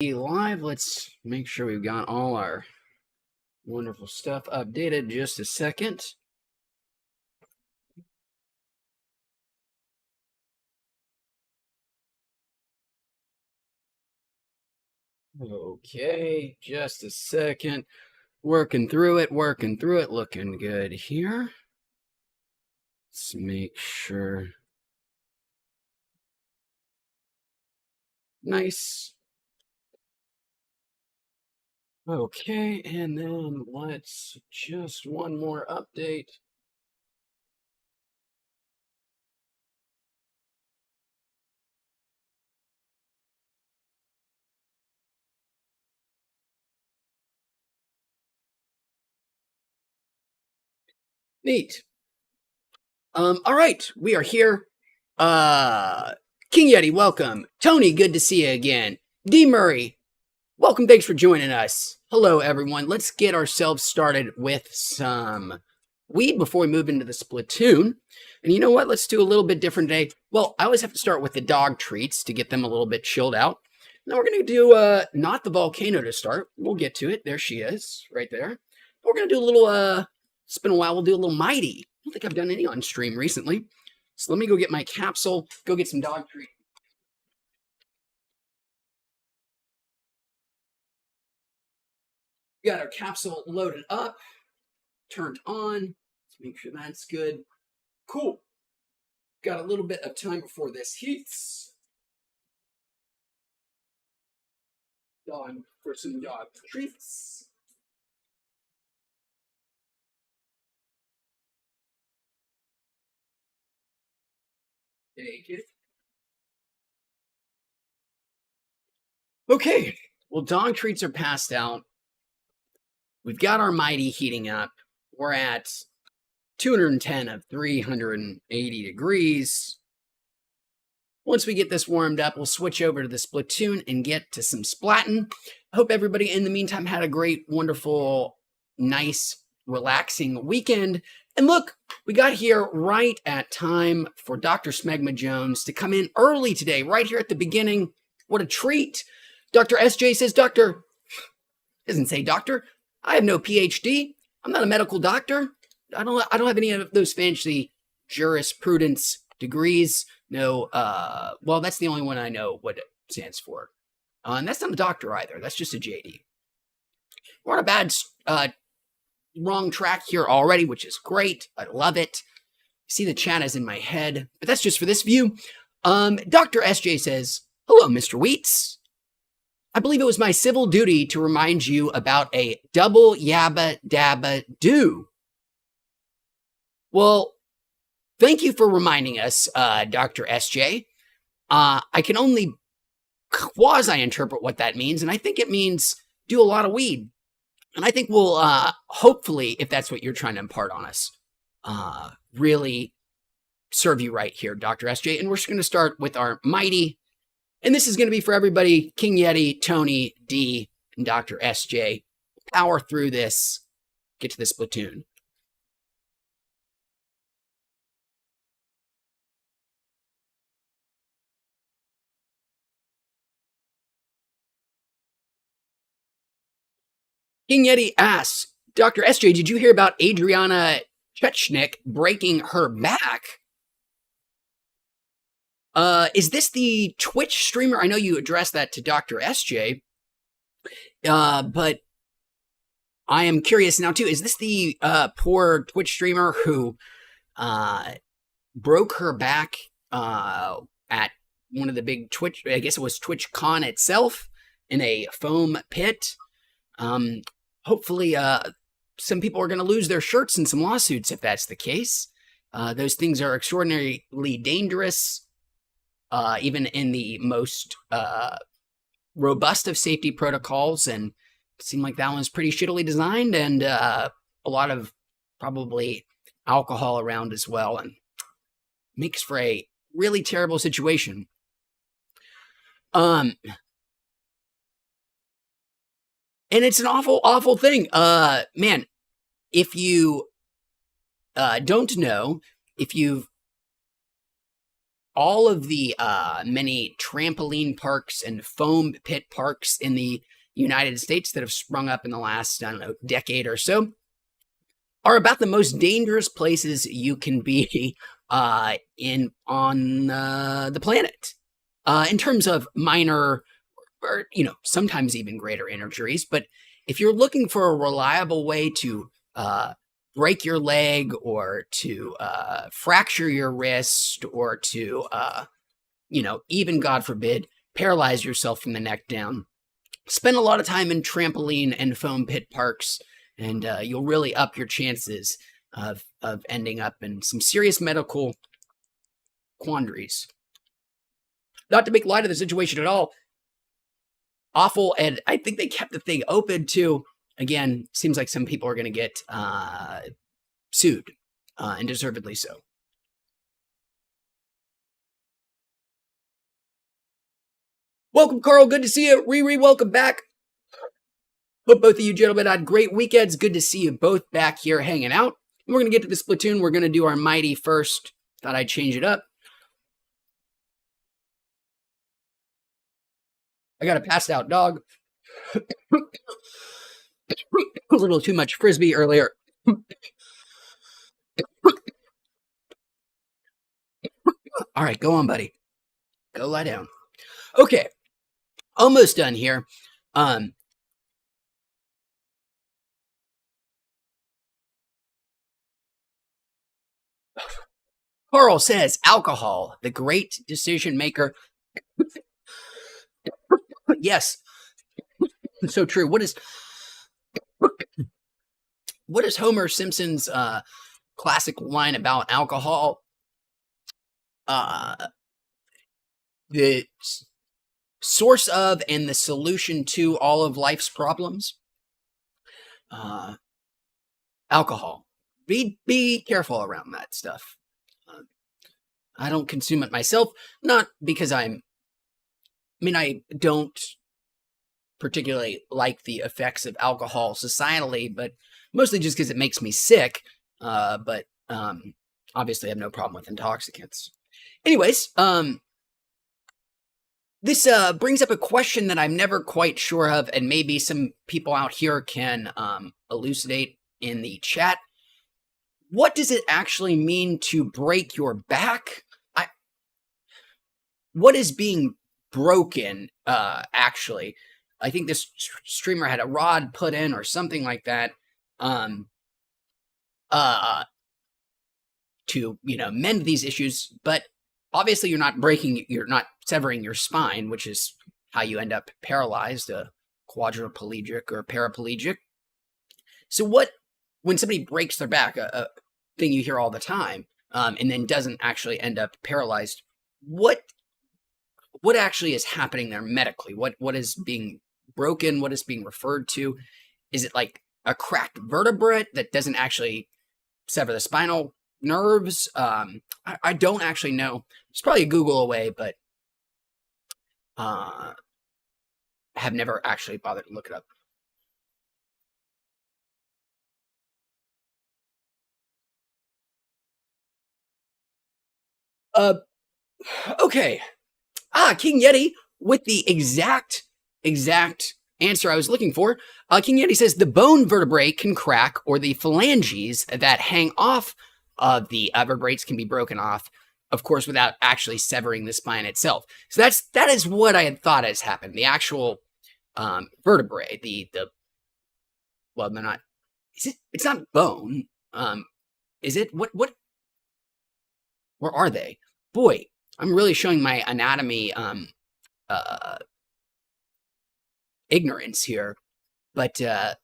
Live. Let's make sure we've got all our wonderful stuff updated. Just a second. Okay, just a second. Working through it, looking good here. Let's make sure. Nice. Okay, and then let's just one more update. Neat. All right, we are here. King Yeti, welcome. Tony, good to see you again. D Murray, welcome. Thanks for joining us. Hello, everyone. Let's get ourselves started with some weed before we move into the Splatoon. And you know what? Let's do a little bit different today. Well, I always have to start with the dog treats to get them a little bit chilled out. Now we're going to do not the volcano to start. We'll get to it. There she is, right there. We're going to do a little, it's been a while. We'll do a little Mighty. I don't think I've done any on stream recently. So let me go get my capsule, go get some dog treats. We got our capsule loaded up, turned on. Let's make sure that's good. Cool. Got a little bit of time before this heats. Time for some dog treats. Take it. Okay, well, dog treats are passed out. We've got our Mighty heating up. We're at 210 of 380 degrees. Once we get this warmed up, we'll switch over to the Splatoon and get to some splatting. I hope everybody in the meantime had a great, wonderful, nice, relaxing weekend. And look, we got here right at time for Dr. Smegma Jones to come in early today, right here at the beginning. What a treat. Dr. SJ says, Doctor, doesn't say doctor. I have no PhD. I'm not a medical doctor. I don't have any of those fancy jurisprudence degrees. No, well, that's the only one I know what it stands for. And that's not a doctor either. That's just a JD. We're on a bad, wrong track here already, which is great. I love it. You see the chat is in my head, but that's just for this view. Dr. SJ says, hello, Mr. Wheats. I believe it was my civil duty to remind you about a double yabba dabba do. Well, thank you for reminding us, Dr. SJ. I can only quasi-interpret what that means, and I think it means do a lot of weed. And I think we'll, hopefully, if that's what you're trying to impart on us, really serve you right here, Dr. SJ. And we're just going to start with our Mighty. And this is going to be for everybody, King Yeti, Tony, D, and Dr. SJ. Power through this, get to the Splatoon. King Yeti asks, Dr. SJ, did you hear about Adriana Chechnik breaking her back? Is this the Twitch streamer? I know you addressed that to Dr. SJ, but I am curious now too. Is this the poor Twitch streamer who broke her back at one of the big Twitch, I guess it was TwitchCon itself, in a foam pit? Hopefully, some people are going to lose their shirts in some lawsuits if that's the case. Those things are extraordinarily dangerous. Even in the most robust of safety protocols, and it seemed like that one's pretty shittily designed, and a lot of probably alcohol around as well, and makes for a really terrible situation. And it's an awful, awful thing. Man, if you don't know, if you've all of the many trampoline parks and foam pit parks in the United States that have sprung up in the last, I don't know, decade or so are about the most dangerous places you can be in on the planet in terms of minor or sometimes even greater injuries. But if you're looking for a reliable way to break your leg or to fracture your wrist or to even, God forbid, paralyze yourself from the neck down, spend a lot of time in trampoline and foam pit parks, and you'll really up your chances of ending up in some serious medical quandaries. Not to make light of the situation at all, awful, and I think they kept the thing open too. Again, seems like some people are going to get sued, and deservedly so. Welcome, Carl. Good to see you. Riri, welcome back. Hope both of you gentlemen had great weekends. Good to see you both back here hanging out. And we're going to get to the Splatoon. We're going to do our mighty first. Thought I'd change it up. I got a passed out dog. A little too much Frisbee earlier. All right, go on, buddy. Go lie down. Okay, almost done here. Carl says alcohol, the great decision maker. Yes, so true. What is Homer Simpson's classic line about alcohol? The source of and the solution to all of life's problems. Alcohol. Be careful around that stuff. I don't consume it myself, not because I don't particularly like the effects of alcohol societally, but mostly just because it makes me sick. But obviously I have no problem with intoxicants. Anyways, this brings up a question that I'm never quite sure of, and maybe some people out here can elucidate in the chat. What does it actually mean to break your back? What is being broken, actually? I think this streamer had a rod put in or something like that to, mend these issues. But obviously you're not severing your spine, which is how you end up paralyzed, quadriplegic or paraplegic. So when somebody breaks their back, a thing you hear all the time, and then doesn't actually end up paralyzed, what actually is happening there medically? What is being broken? What is being referred to? Is it like a cracked vertebrae that doesn't actually sever the spinal nerves? I don't actually know. It's probably a Google away, but I have never actually bothered to look it up. Okay. King Yeti with the exact answer I was looking for. King Yeti says the bone vertebrae can crack, or the phalanges that hang off of the vertebrates can be broken off, of course, without actually severing the spine itself. So that is what I had thought has happened. The actual vertebrae, well, they're not. It's not bone. Is it? What? Where are they? Boy, I'm really showing my anatomy ignorance here, but I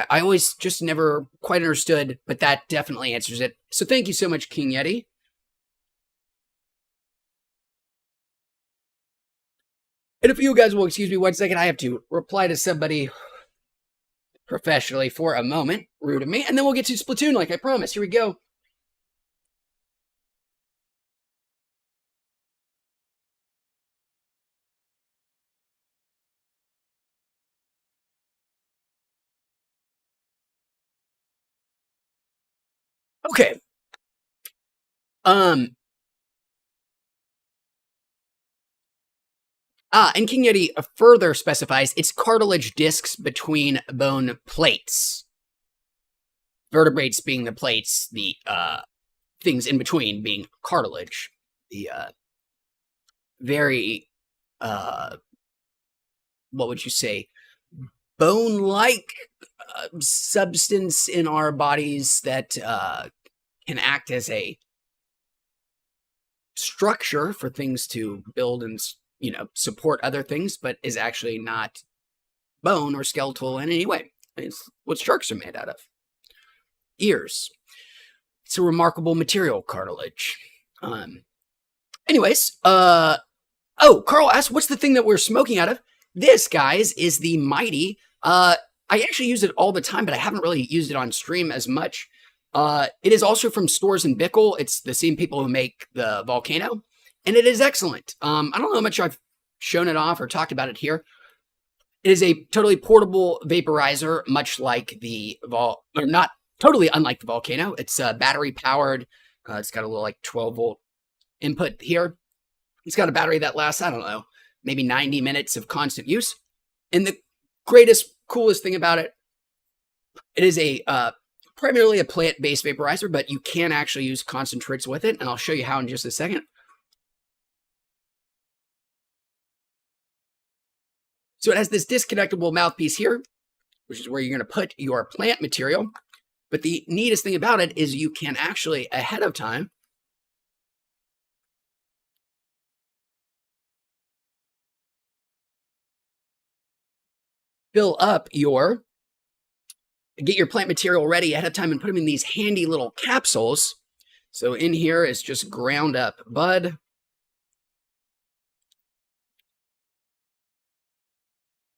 always just never quite understood, but that definitely answers it. So thank you so much, King Yeti. And if you guys will excuse me 1 second, I have to reply to somebody professionally for a moment. Rude of me. And then we'll get to Splatoon like I promised. Here we go. Okay. And King Yeti further specifies it's cartilage discs between bone plates. Vertebrates being the plates, the things in between being cartilage. The very, what would you say, bone-like substance in our bodies that can act as a structure for things to build and support other things, but is actually not bone or skeletal in any way. It's what sharks are made out of. Ears. It's a remarkable material, cartilage. Anyways, Carl asked, what's the thing that we're smoking out of? This, guys, is the Mighty. I actually use it all the time, but I haven't really used it on stream as much. It is also from Stores and Bickle. It's the same people who make the Volcano, and it is excellent. I don't know how much I've shown it off or talked about it here. It is a totally portable vaporizer, much like the not totally unlike the Volcano. It's battery powered. It's got a little 12-volt input here. It's got a battery that lasts, I don't know, maybe 90 minutes of constant use. And the coolest thing about it, it is a primarily a plant-based vaporizer, but you can actually use concentrates with it, and I'll show you how in just a second. So it has this disconnectable mouthpiece here, which is where you're going to put your plant material. But the neatest thing about it is you can actually, ahead of time, get your plant material ready ahead of time and put them in these handy little capsules. So in here is just ground up bud.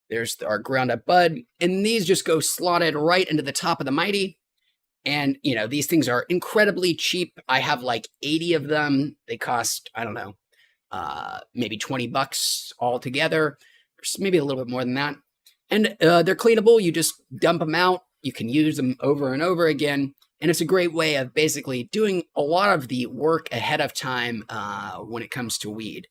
There's our ground up bud. And these just go slotted right into the top of the Mighty. And, these things are incredibly cheap. I have 80 of them. They cost, I don't know, maybe $20 altogether. Maybe a little bit more than that. And they're cleanable. You just dump them out. You can use them over and over again. And it's a great way of basically doing a lot of the work ahead of time when it comes to weed.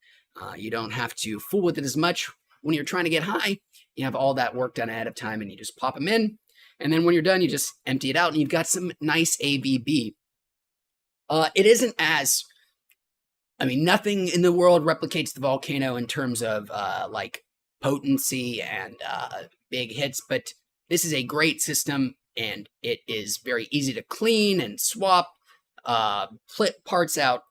You don't have to fool with it as much when you're trying to get high. You have all that work done ahead of time and you just pop them in. And then when you're done, you just empty it out and you've got some nice ABB. It isn't as, nothing in the world replicates the Volcano in terms of potency and big hits, but this is a great system and it is very easy to clean and swap parts out.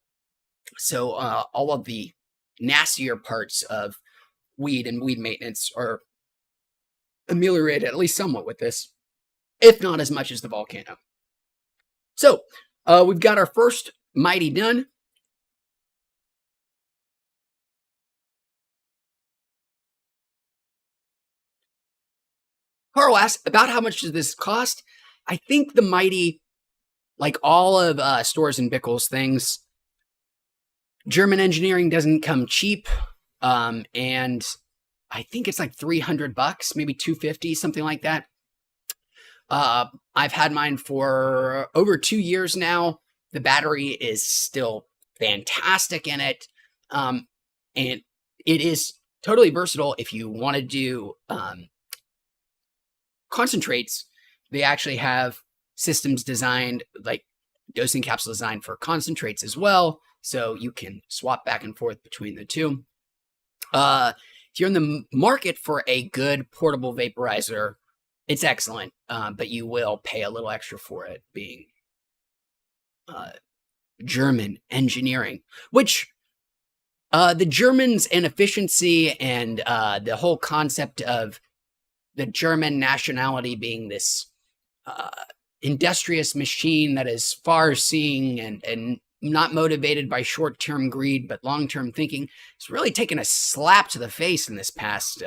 So all of the nastier parts of weed and weed maintenance are ameliorated at least somewhat with this, if not as much as the Volcano. So we've got our first Mighty done. Carl asked, about how much does this cost? I think the Mighty, like all of Stores and Bickle's things, German engineering doesn't come cheap. And I think it's $300, maybe $250, something like that. I've had mine for over 2 years now. The battery is still fantastic in it. And it is totally versatile if you want to do concentrates. They actually have systems designed, like dosing capsule designed for concentrates as well. So you can swap back and forth between the two. If you're in the market for a good portable vaporizer, it's excellent, but you will pay a little extra for it, being German engineering, which the Germans and efficiency and the whole concept of the German nationality being this industrious machine that is far-seeing and not motivated by short-term greed, but long-term thinking, it's really taken a slap to the face in this past,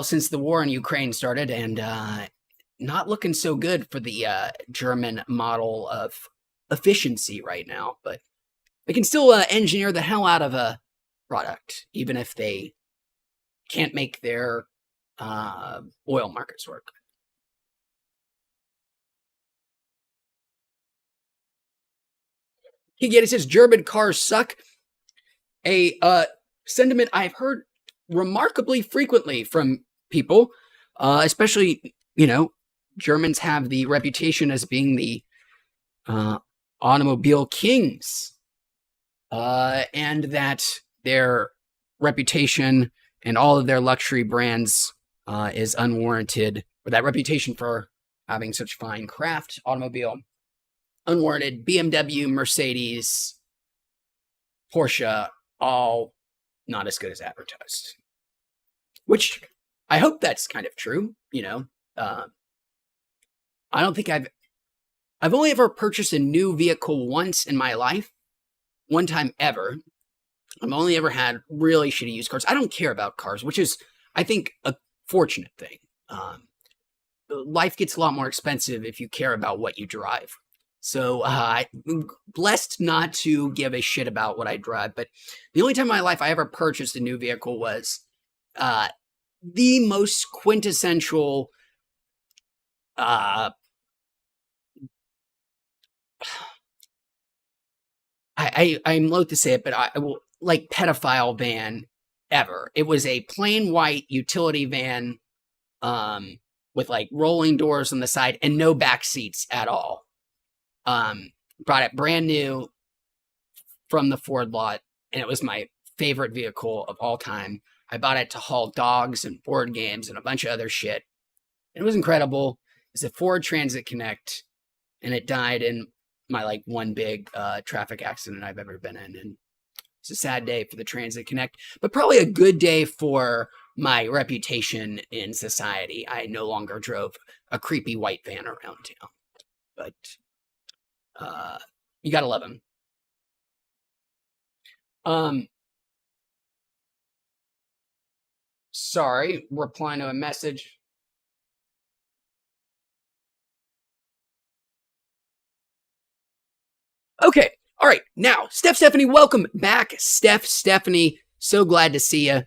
since the war in Ukraine started, and not looking so good for the German model of efficiency right now. But they can still engineer the hell out of a product, even if they can't make their oil markets work. He says German cars suck. sentiment I've heard remarkably frequently from people, especially, Germans have the reputation as being the automobile kings, and that their reputation and all of their luxury brands is unwarranted, or that reputation for having such fine craft automobile, unwarranted. BMW, Mercedes, Porsche, all not as good as advertised. Which I hope that's kind of true, I don't think I've only ever purchased a new vehicle once in my life. One time ever. I've only ever had really shitty used cars. I don't care about cars, which is, I think, a fortunate thing. Life gets a lot more expensive if you care about what you drive. So I'm blessed not to give a shit about what I drive. But the only time in my life I ever purchased a new vehicle was the most quintessential I'm loath to say it, but I will, like, pedophile van ever. It was a plain white utility van with like rolling doors on the side and no back seats at all. Brought it brand new from the Ford lot, and it was my favorite vehicle of all time. I bought it to haul dogs and board games and a bunch of other shit. It was incredible. It's a Ford Transit Connect, and it died in my like one big traffic accident I've ever been in. And it's a sad day for the Transit Connect, but probably a good day for my reputation in society. I no longer drove a creepy white van around town, but you gotta love him. Sorry, replying to a message. Okay, all right. Now, Stephanie, welcome back. Stephanie, so glad to see you.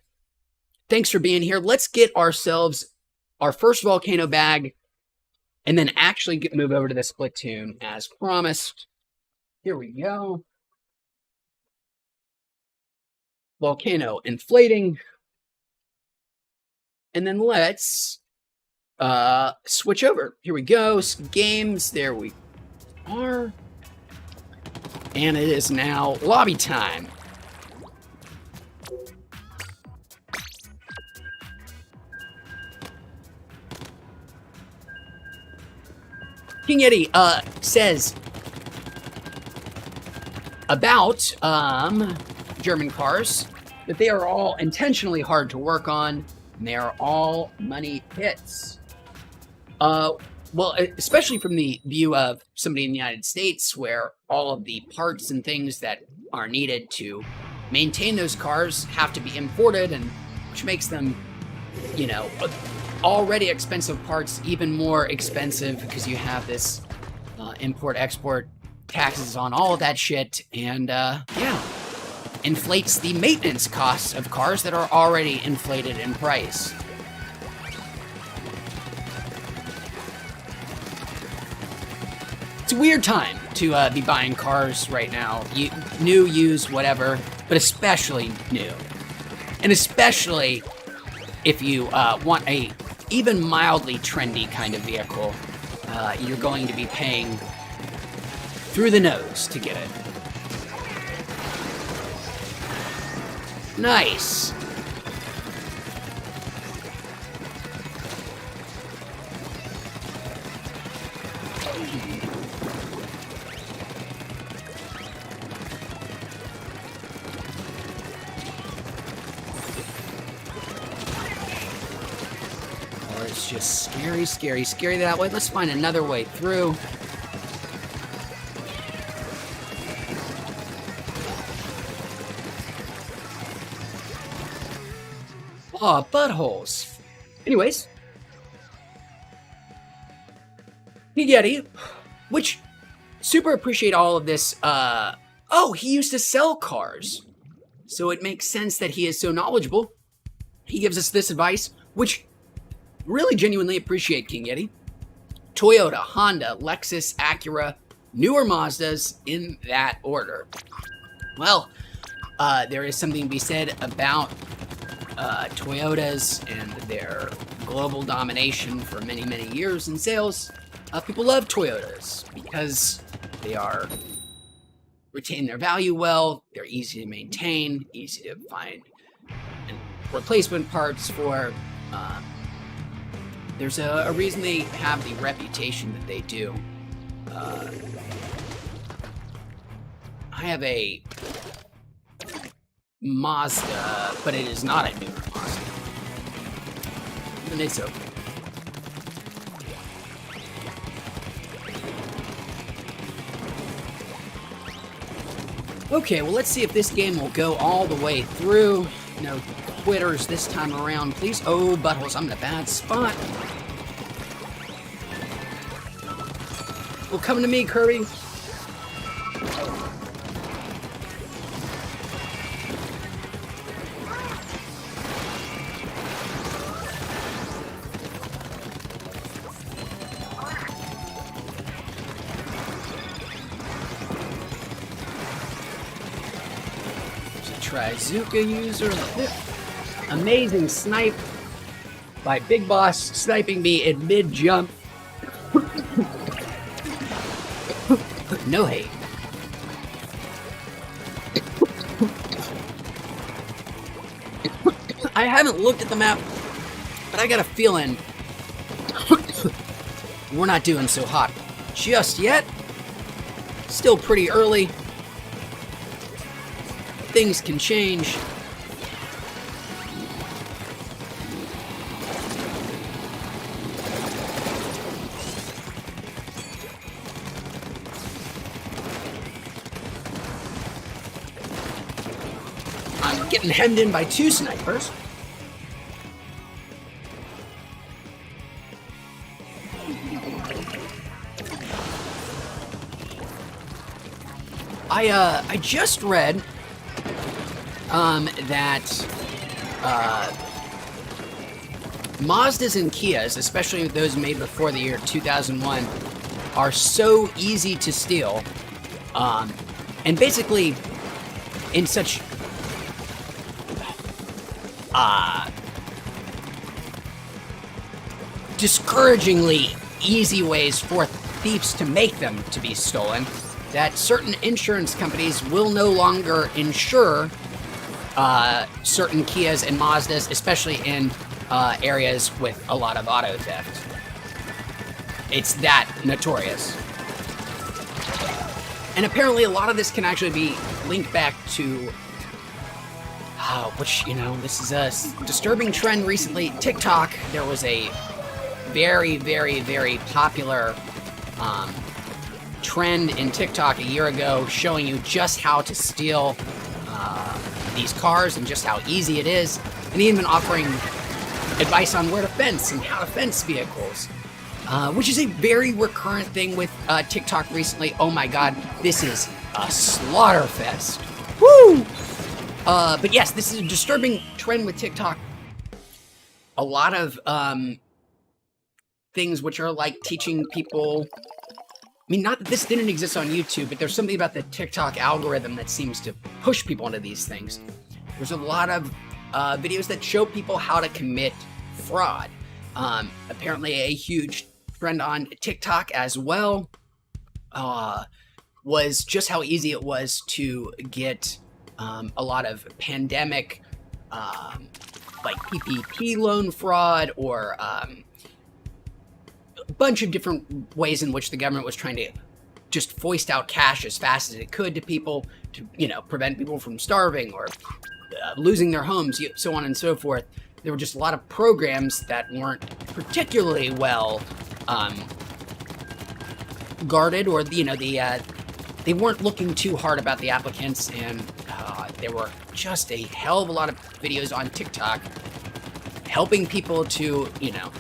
Thanks for being here. Let's get ourselves our first volcano bag and then actually move over to the Splatoon as promised. Here we go. Volcano inflating. And then let's switch over. Here we go. Games. There we are. And it is now lobby time. King Yeti says about German cars that they are all intentionally hard to work on, and they are all money pits. Well, especially from the view of somebody in the United States, where all of the parts and things that are needed to maintain those cars have to be imported, and which makes them, already expensive parts even more expensive because you have this import-export taxes on all of that shit, and inflates the maintenance costs of cars that are already inflated in price. It's a weird time to be buying cars right now. New, used, whatever, but especially new. And especially if you want a even mildly trendy kind of vehicle, you're going to be paying through the nose to get it. Nice. It's just scary that way. Let's find another way through. Aw, buttholes. Anyways. Yeti, which super appreciate all of this. Oh, he used to sell cars. So it makes sense that he is so knowledgeable. He gives us this advice, which really genuinely appreciate, King Yeti. Toyota, Honda, Lexus, Acura, newer Mazdas in that order. Well, there is something to be said about Toyotas and their global domination for many, many years in sales. People love Toyotas because they retain their value well, they're easy to maintain, easy to find replacement parts for. There's a reason they have the reputation that they do. I have a Mazda, but it is not a newer Mazda. And it's okay. Okay, well, let's see if this game will go all the way through. No quitters this time around, please. Oh, buttholes, I'm in a bad spot. Well, come to me, Kirby. Trizuka user. Amazing snipe by Big Boss, sniping me in mid-jump. No hate. I haven't looked at the map, but I got a feeling we're not doing so hot just yet. Still pretty early. Things can change. I'm getting hemmed in by two snipers. I just read that Mazdas and Kias, especially those made before the year 2001, are so easy to steal, and basically in such discouragingly easy ways for thieves to make them to be stolen, that certain insurance companies will no longer insure certain Kias and Mazdas, especially in areas with a lot of auto theft. It's that notorious. And apparently a lot of this can actually be linked back to, which, you know, this is a disturbing trend recently. TikTok, there was a very, very, very popular trend in TikTok a year ago showing you just how to steal these cars and just how easy it is, and even offering advice on where to fence and how to fence vehicles, which is a very recurrent thing with TikTok recently. Oh my god, this is a slaughter fest. Woo! But yes, this is a disturbing trend with TikTok. A lot of things which are like teaching people, I mean, not that this didn't exist on YouTube, but there's something about the TikTok algorithm that seems to push people into these things. There's a lot of videos that show people how to commit fraud. Apparently a huge trend on TikTok as well was just how easy it was to get a lot of pandemic like PPP loan fraud, or a bunch of different ways in which the government was trying to just foist out cash as fast as it could to people to, you know, prevent people from starving or losing their homes, so on and so forth. There were just a lot of programs that weren't particularly well guarded, or, you know, they weren't looking too hard about the applicants, and there were just a hell of a lot of videos on TikTok helping people to, you know,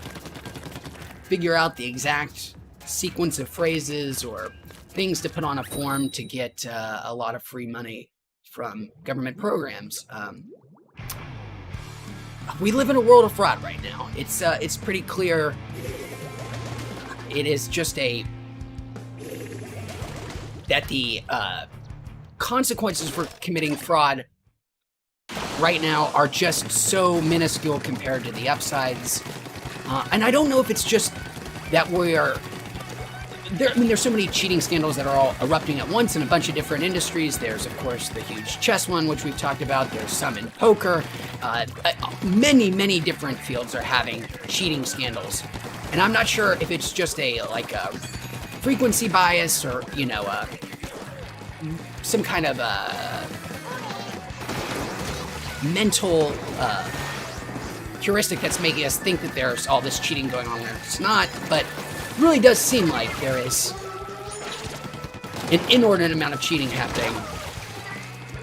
figure out the exact sequence of phrases or things to put on a form to get a lot of free money from government programs. We live in a world of fraud right now. It's pretty clear. It is just that the consequences for committing fraud right now are just so minuscule compared to the upsides. And I don't know if it's just that we are... there's so many cheating scandals that are all erupting at once in a bunch of different industries. There's, of course, the huge chess one, which we've talked about. There's some in poker. Many, many different fields are having cheating scandals. And I'm not sure if it's just a frequency bias or, some kind of mental heuristic that's making us think that there's all this cheating going on when it's not, but it really does seem like there is an inordinate amount of cheating happening.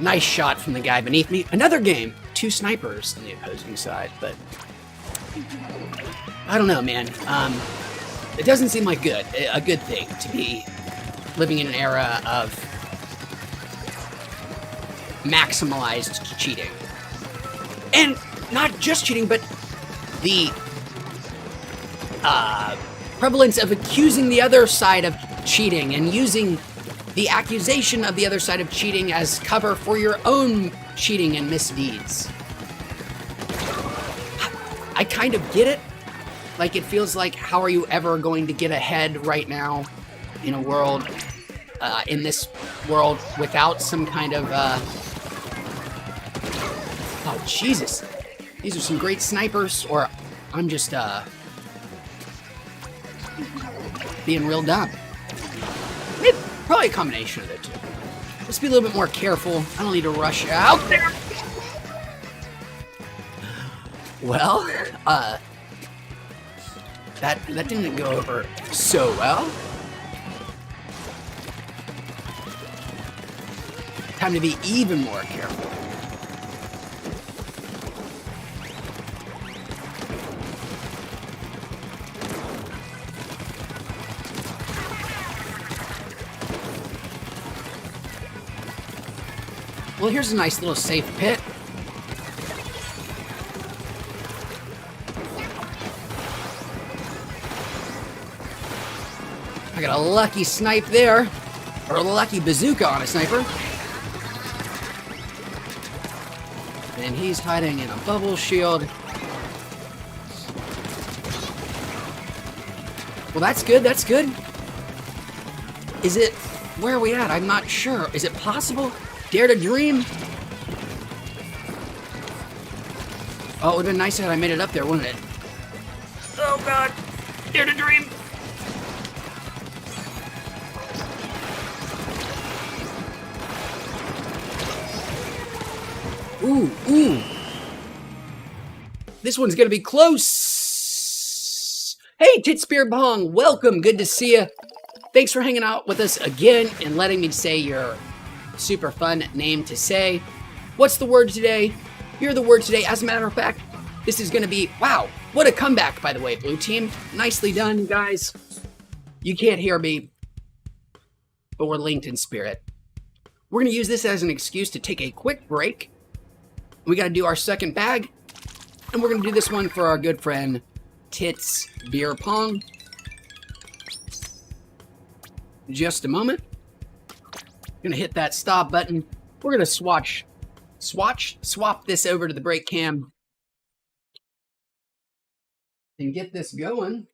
Nice shot from the guy beneath me. Another game. 2 snipers on the opposing side, but I don't know, man. It doesn't seem like a good thing to be living in an era of maximalized cheating. And not just cheating, but the prevalence of accusing the other side of cheating and using the accusation of the other side of cheating as cover for your own cheating and misdeeds. I kind of get it. Like, it feels like, how are you ever going to get ahead right now in a world, in this world, without some kind of, oh, Jesus. These are some great snipers, or I'm just, being real dumb. Maybe, probably a combination of the two. Let's be a little bit more careful. I don't need to rush out there. Well, that didn't go over so well. Time to be even more careful. Well, here's a nice little safe pit. I got a lucky snipe there, or a lucky bazooka on a sniper. And he's hiding in a bubble shield. Well, that's good, that's good. Is it, where are we at? I'm not sure. Is it possible? Dare to dream? Oh, it would have been nice had I made it up there, wouldn't it? Oh, God. Dare to dream. Ooh. This one's gonna be close. Hey, Titspear Bong, welcome. Good to see you. Thanks for hanging out with us again and letting me say your super fun name to say. What's the word today? You're the word today. As a matter of fact, this is gonna be, wow, what a comeback, by the way, blue team. Nicely done, guys. You can't hear me, but we're linked in spirit. We're gonna use this as an excuse to take a quick break. We got to do our second bag, and we're going to do this one for our good friend Tits Beer Pong. Just a moment. Going to hit that stop button. We're going to swap this over to the break cam and get this going,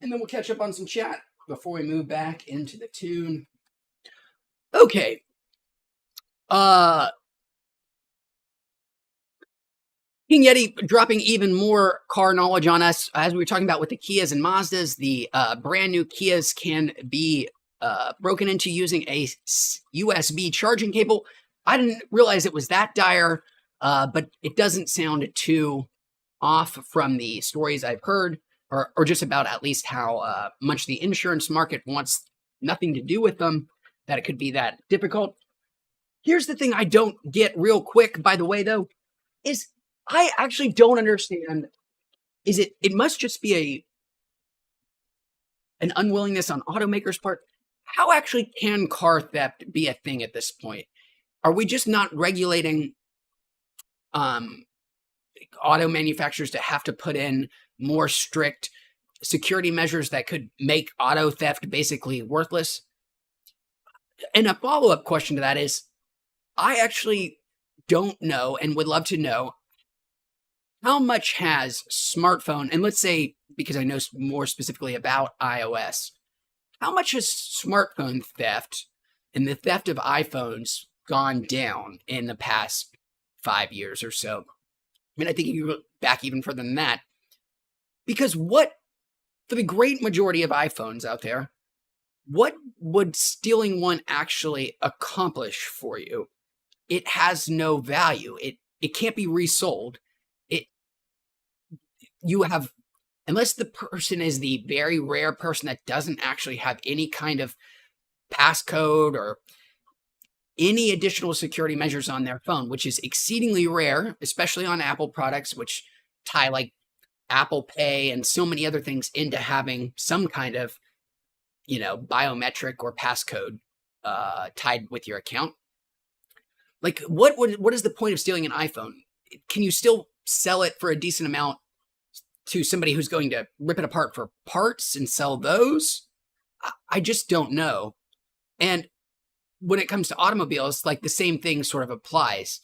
and then we'll catch up on some chat before we move back into the tune. Okay. King Yeti dropping even more car knowledge on us. As we were talking about with the Kias and Mazdas, the brand new Kias can be broken into using a USB charging cable. I didn't realize it was that dire, but it doesn't sound too off from the stories I've heard, or just about at least how much the insurance market wants nothing to do with them, that it could be that difficult. Here's the thing I don't get real quick, by the way, though, is I actually don't understand. It must just be an unwillingness on automakers' part. How actually can car theft be a thing at this point? Are we just not regulating auto manufacturers to have to put in more strict security measures that could make auto theft basically worthless? And a follow-up question to that is, I actually don't know and would love to know, how much has smartphone, and let's say, because I know more specifically about iOS, how much has smartphone theft and the theft of iPhones gone down in the past 5 years or so? I mean, I think you can go back even further than that. Because for the great majority of iPhones out there, what would stealing one actually accomplish for you? It has no value. It can't be resold. It you have Unless the person is the very rare person that doesn't actually have any kind of passcode or any additional security measures on their phone, which is exceedingly rare, especially on Apple products, which tie like Apple Pay and so many other things into having some kind of, biometric or passcode tied with your account. Like, what is the point of stealing an iPhone? Can you still sell it for a decent amount to somebody who's going to rip it apart for parts and sell those? I just don't know. And when it comes to automobiles, like the same thing sort of applies.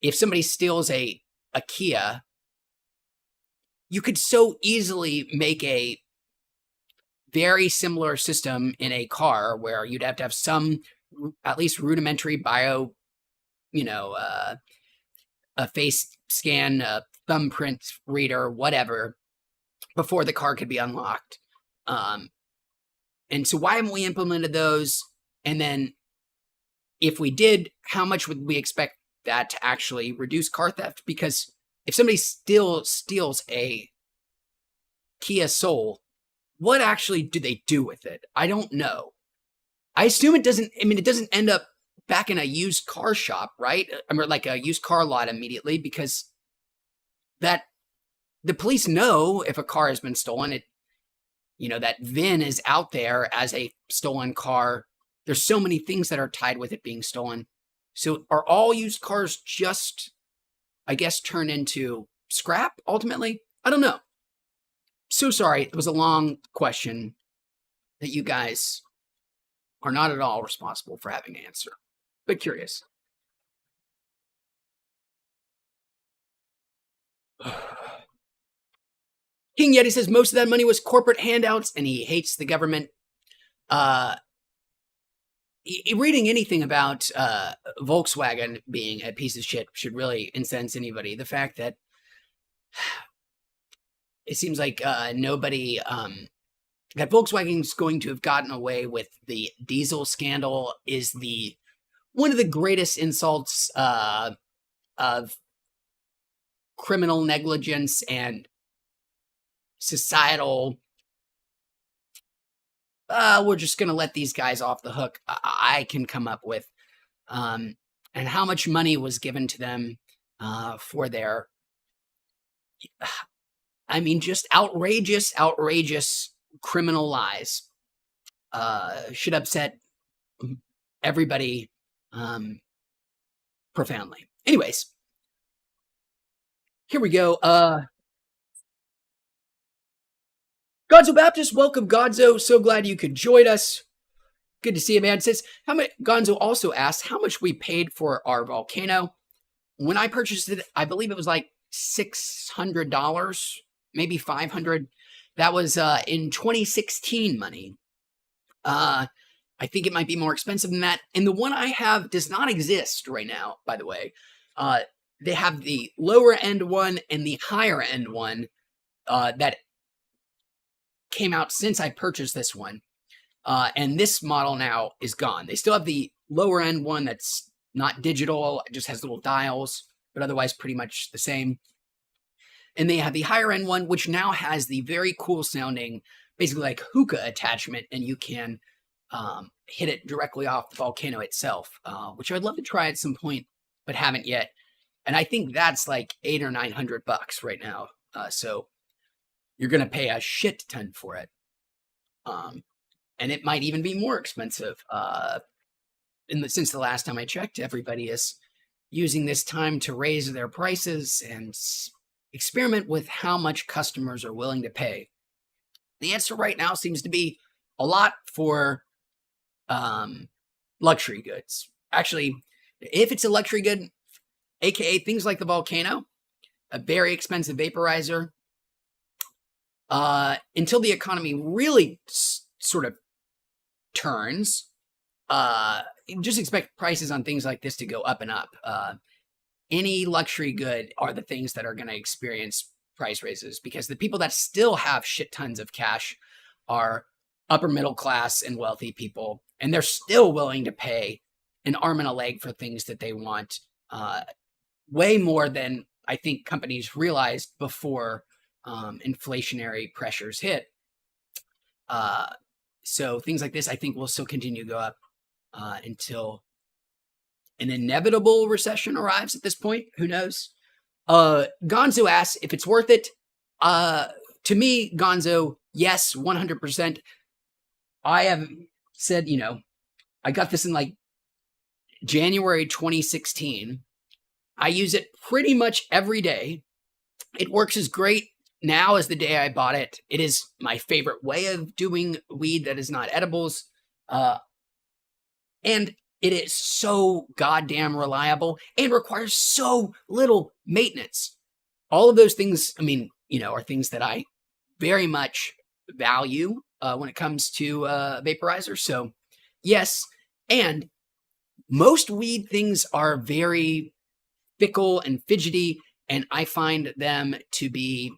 If somebody steals a Kia, you could so easily make a very similar system in a car where you'd have to have some at least rudimentary bio, a face scan, a thumbprint reader, whatever, before the car could be unlocked. And so why haven't we implemented those? And then if we did, how much would we expect that to actually reduce car theft? Because if somebody still steals a Kia Soul, what actually do they do with it? I don't know. I assume it doesn't end up back in a used car shop, right? I mean, like a used car lot immediately, because that the police know if a car has been stolen. That VIN is out there as a stolen car. There's so many things that are tied with it being stolen. So are all used cars just, I guess, turned into scrap ultimately? I don't know. So sorry. It was a long question that you guys are not at all responsible for having to answer, but curious. King Yeti says most of that money was corporate handouts and he hates the government. Reading anything about Volkswagen being a piece of shit should really incense anybody. The fact that it seems like nobody, that Volkswagen's going to have gotten away with the diesel scandal is one of the greatest insults of criminal negligence and societal, we're just going to let these guys off the hook, I can come up with. And how much money was given to them for their, just outrageous criminal lies. Should upset everybody profoundly. Anyways, here we go. Gonzo Baptist, welcome, Gonzo. So glad you could join us. Good to see you, man. Says Gonzo also asked how much we paid for our volcano. When I purchased it, I believe it was like $600, maybe $500. That was in 2016 money. I think it might be more expensive than that. And the one I have does not exist right now, by the way. They have the lower end one and the higher end one that came out since I purchased this one. And this model now is gone. They still have the lower end one that's not digital, it just has little dials, but otherwise pretty much the same. And they have the higher end one, which now has the very cool sounding, basically like hookah attachment, and you can hit it directly off the volcano itself, which I'd love to try at some point, but haven't yet. And I think that's like $800 or $900 right now. So you're going to pay a shit ton for it. And it might even be more expensive. Since the last time I checked, everybody is using this time to raise their prices and experiment with how much customers are willing to pay. The answer right now seems to be a lot for luxury goods. Actually, if it's a luxury good, aka things like the volcano, a very expensive vaporizer, until the economy really sort of turns. Just expect prices on things like this to go up and up. Any luxury good are the things that are going to experience price raises, because the people that still have shit tons of cash are upper middle class and wealthy people, and they're still willing to pay an arm and a leg for things that they want, way more than I think companies realized before inflationary pressures hit. So things like this, I think, will still continue to go up until an inevitable recession arrives at this point. Who knows? Gonzo asks if it's worth it. To me, Gonzo, yes, 100%. I have said, I got this in like January 2016. I use it pretty much every day. It works as great now as the day I bought it. It is my favorite way of doing weed that is not edibles. And it is so goddamn reliable and requires so little maintenance. All of those things, are things that I very much value when it comes to vaporizers. So, yes. And most weed things are very fickle and fidgety, and I find them to be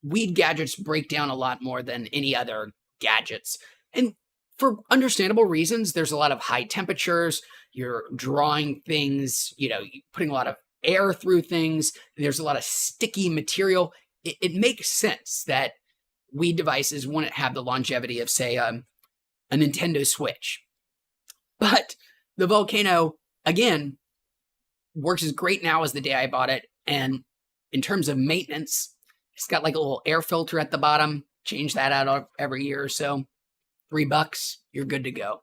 weed gadgets break down a lot more than any other gadgets. And for understandable reasons, there's a lot of high temperatures. You're drawing things, putting a lot of air through things. There's a lot of sticky material. It makes sense that weed devices wouldn't have the longevity of, say, a Nintendo Switch. But the Volcano, again, works as great now as the day I bought it. And in terms of maintenance, it's got like a little air filter at the bottom. Change that out every year or so. $3, you're good to go.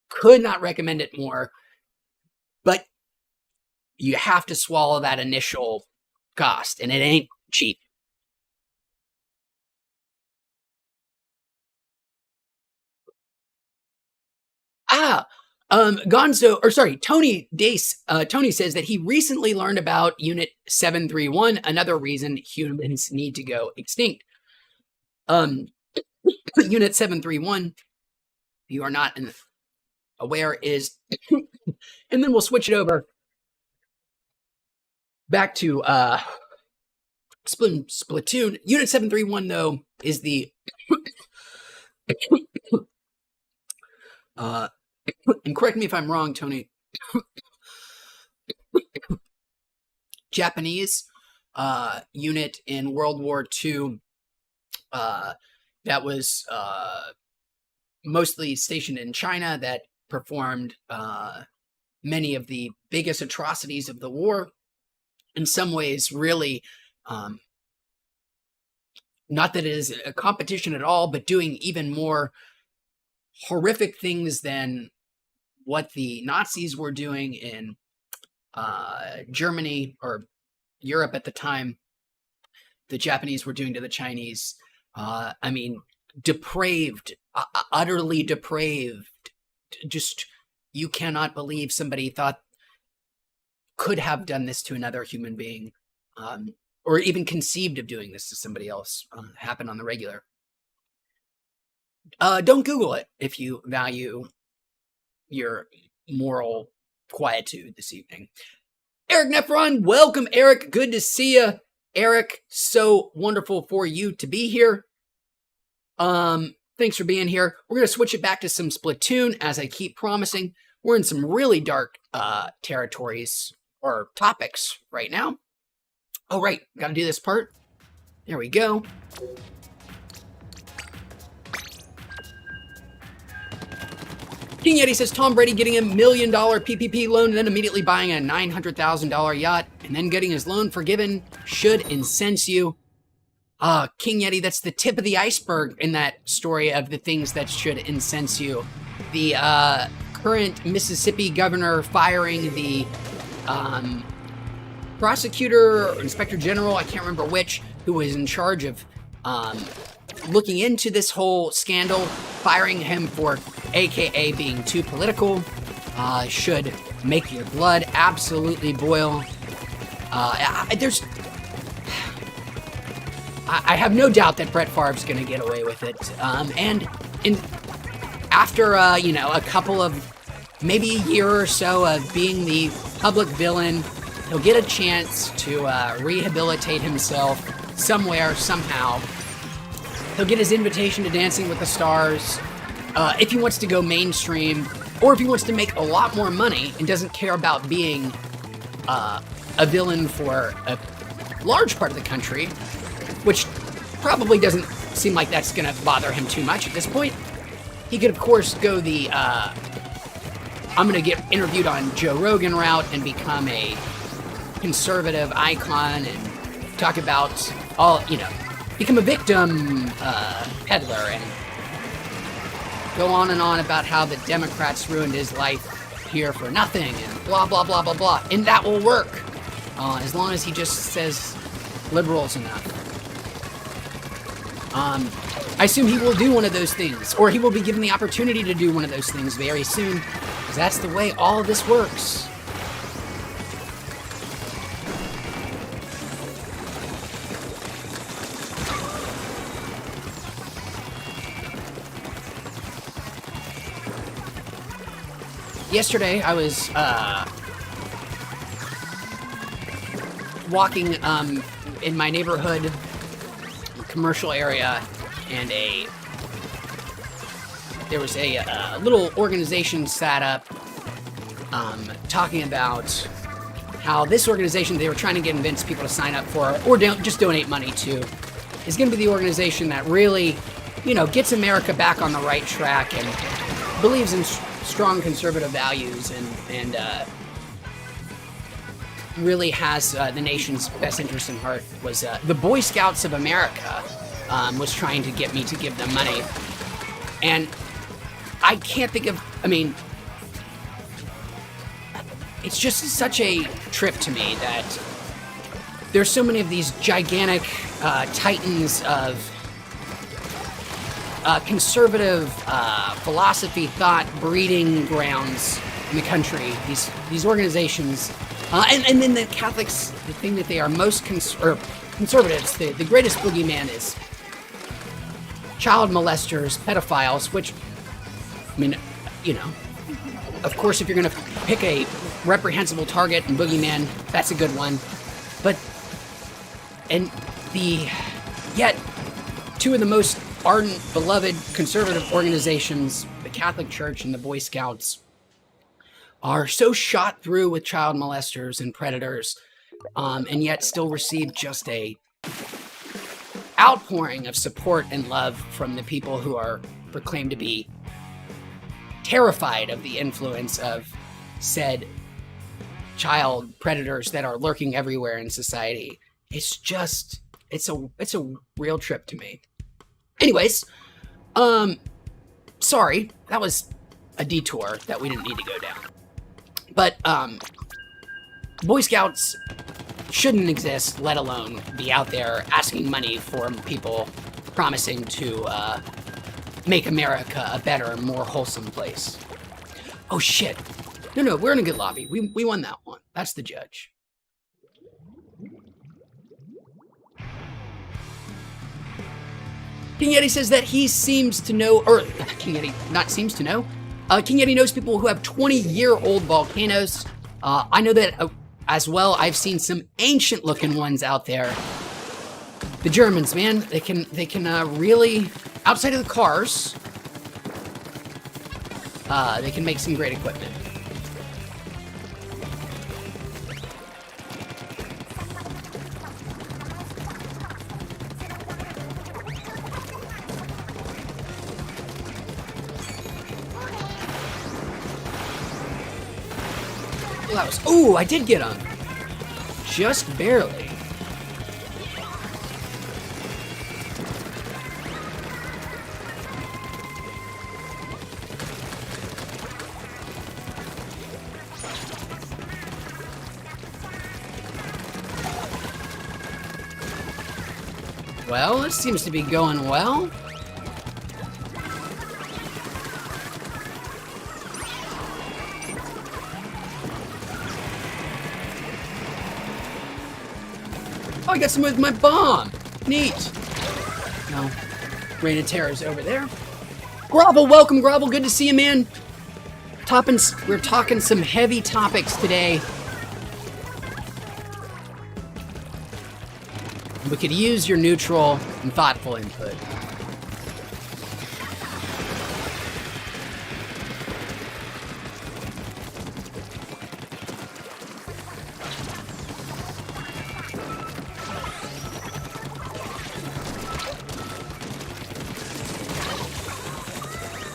Could not recommend it more, but you have to swallow that initial cost, and it ain't cheap. Tony Dace. Tony says that he recently learned about Unit 731, another reason humans need to go extinct. Unit 731, if you are not aware, is, and then we'll switch it over back to Splatoon. Unit 731, though, is the and correct me if I'm wrong, Tony, Japanese unit in World War II that was mostly stationed in China, that performed many of the biggest atrocities of the war. In some ways, really, not that it is a competition at all, but doing even more horrific things than what the Nazis were doing in Germany or Europe at the time. The Japanese were doing to the Chinese. Depraved, utterly depraved. Just, you cannot believe somebody could have done this to another human being, or even conceived of doing this to somebody else. Happen on the regular. Don't Google it if you value your moral quietude this evening. Eric Nephron, welcome, Eric. Good to see you, Eric. So wonderful for you to be here. Thanks for being here. We're going to switch it back to some Splatoon, as I keep promising. We're in some really dark territories or topics right now. Oh, right. Got to do this part. There we go. King Yeti says Tom Brady getting a $1 million PPP loan and then immediately buying a $900,000 yacht and then getting his loan forgiven should incense you. King Yeti, that's the tip of the iceberg in that story of the things that should incense you. The current Mississippi governor firing the prosecutor or inspector general, I can't remember which, who was in charge of looking into this whole scandal, firing him for AKA being too political. should make your blood absolutely boil. I have no doubt that Brett Favre's going to get away with it. After, you know, a couple of, maybe a year or so of being the public villain, he'll get a chance to rehabilitate himself somewhere, somehow. He'll get his invitation to Dancing with the Stars. If he wants to go mainstream, or if he wants to make a lot more money and doesn't care about being a villain for a large part of the country, which probably doesn't seem like that's going to bother him too much at this point. He could, of course, go the, I'm going to get interviewed on Joe Rogan route and become a conservative icon and talk about all, you know, become a victim peddler and go on and on about how the Democrats ruined his life here for nothing and blah, blah, blah, blah, blah. And that will work as long as he just says liberals enough. I assume he will do one of those things, or he will be given the opportunity to do one of those things very soon, because that's the way all of this works. Yesterday, I was walking in my neighborhood commercial area, and there was a little organization set up talking about how this organization they were trying to convince people to sign up for, or just donate money to, is going to be the organization that really, you know, gets America back on the right track and believes in strong conservative values and really has the nation's best interest in heart. Was the Boy Scouts of America was trying to get me to give them money. And I can't think of, I mean, it's just such a trip to me that there's so many of these gigantic titans of conservative philosophy, thought, breeding grounds in the country. These organizations, and then the Catholics, the thing that they are most conservatives, the greatest boogeyman is child molesters, pedophiles, which, I mean, you know, of course, if you're going to pick a reprehensible target and boogeyman, that's a good one. But, and yet, two of the most ardent, beloved, conservative organizations, the Catholic Church and the Boy Scouts, are so shot through with child molesters and predators, and yet still receive just a outpouring of support and love from the people who are proclaimed to be terrified of the influence of said child predators that are lurking everywhere in society. It's just, it's a real trip to me. Anyways, sorry, that was a detour that we didn't need to go down. But, Boy Scouts shouldn't exist, let alone be out there asking money for people, promising to, make America a better, more wholesome place. Oh shit. No, we're in a good lobby. We won that one. That's the judge. King Yeti says that he seems to know, or King Yeti not seems to know. King Yeti knows people who have 20-year-old volcanoes. I know that as well. I've seen some ancient-looking ones out there. The Germans, man, they can really, outside of the cars, they can make some great equipment. Ooh, I did get him. Just barely. Well, this seems to be going well. Oh, I got some with my bomb. Neat. No. Reign of Terror's over there. Grovel, welcome, Grovel. Good to see you, man. We're talking some heavy topics today. We could use your neutral and thoughtful input.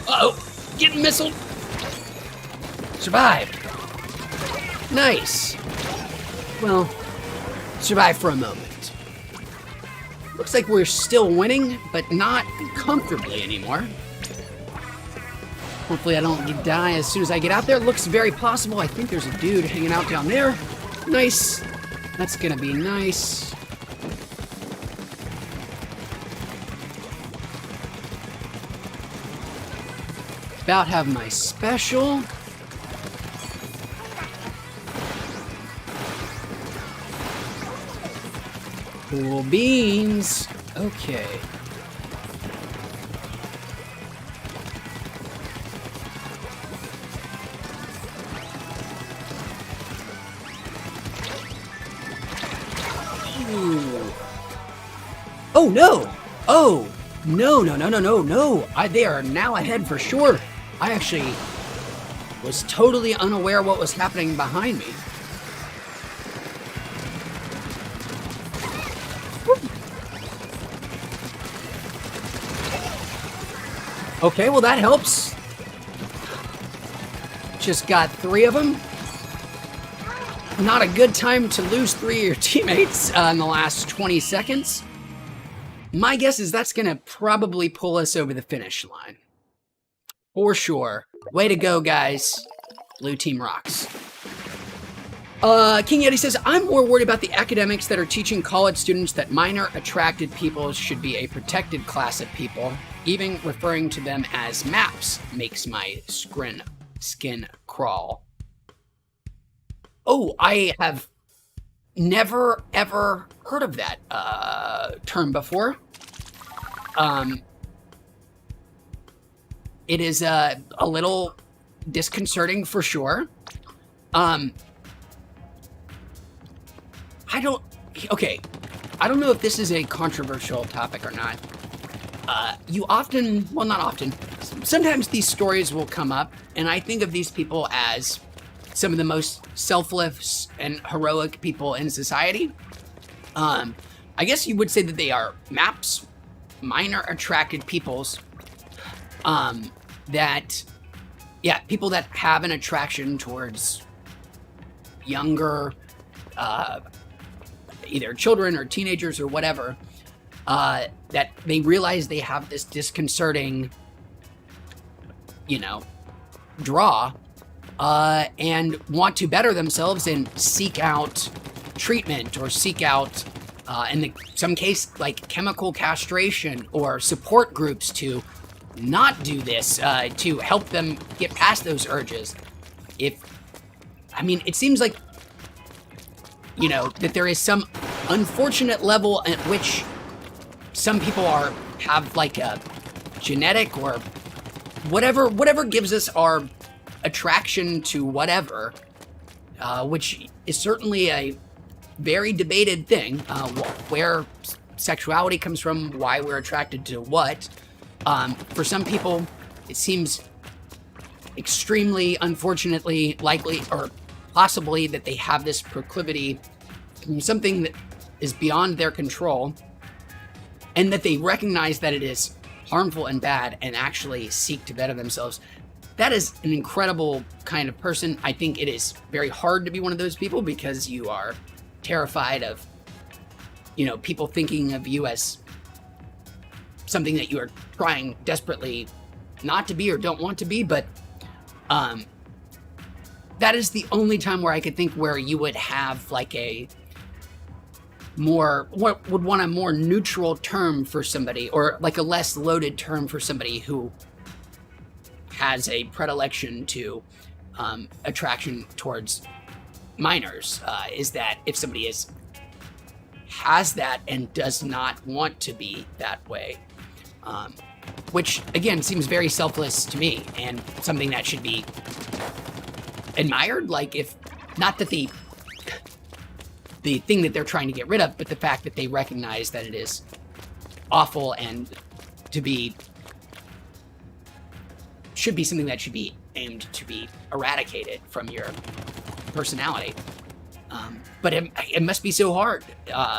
Uh-oh, getting missiled. Survived. Nice. Well, survived for a moment. Looks like we're still winning, but not comfortably anymore. Hopefully I don't die as soon as I get out there. Looks very possible. I think there's a dude hanging out down there. Nice. That's gonna be nice. About have my special. Cool beans. Okay. Ooh. Oh no! Oh no! They are now ahead for sure. I actually was totally unaware what was happening behind me. Okay, well that helps. Just got 3 of them. Not a good time to lose 3 of your teammates in the last 20 seconds. My guess is that's gonna probably pull us over the finish line. For sure. Way to go, guys. Blue team rocks. King Yeti says, I'm more worried about the academics that are teaching college students that minor attracted people should be a protected class of people. Even referring to them as maps makes my skin crawl. Oh, I have never, ever heard of that term before. It is a little disconcerting for sure. I don't know if this is a controversial topic or not. Sometimes these stories will come up, and I think of these people as some of the most selfless and heroic people in society. I guess you would say that they are MAPs, minor attracted peoples, people that have an attraction towards younger, either children or teenagers or whatever, that they realize they have this disconcerting, draw, and want to better themselves and seek out treatment or seek out, in some case, like chemical castration or support groups to not do this, to help them get past those urges. It seems like, that there is some unfortunate level at which some people have like a genetic or whatever gives us our attraction to whatever, which is certainly a very debated thing, where sexuality comes from, why we're attracted to what. For some people, it seems extremely, unfortunately, likely or possibly that they have this proclivity from something that is beyond their control, and that they recognize that it is harmful and bad and actually seek to better themselves. That is an incredible kind of person. I think it is very hard to be one of those people because you are terrified of, people thinking of you as something that you are trying desperately not to be or don't want to be. But that is the only time where I could think where you would have like would want a more neutral term for somebody, or like a less loaded term for somebody who has a predilection to attraction towards minors, is that if somebody has that and does not want to be that way. Which, again, seems very selfless to me and something that should be admired. Like, if not that the thing that they're trying to get rid of, but the fact that they recognize that it is awful and should be something that should be aimed to be eradicated from your personality. But it must be so hard,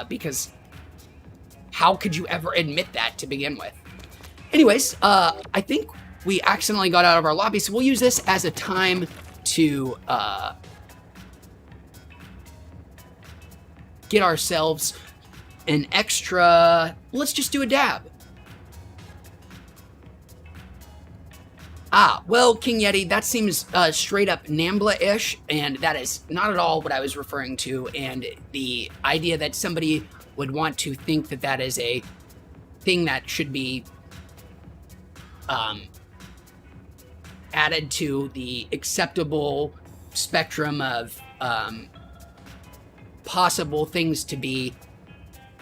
because how could you ever admit that to begin with? Anyways, I think we accidentally got out of our lobby, so we'll use this as a time to get ourselves an extra... Let's just do a dab. Well, King Yeti, that seems straight up Nambla-ish, and that is not at all what I was referring to, and the idea that somebody would want to think that that is a thing that should be added to the acceptable spectrum of possible things to be,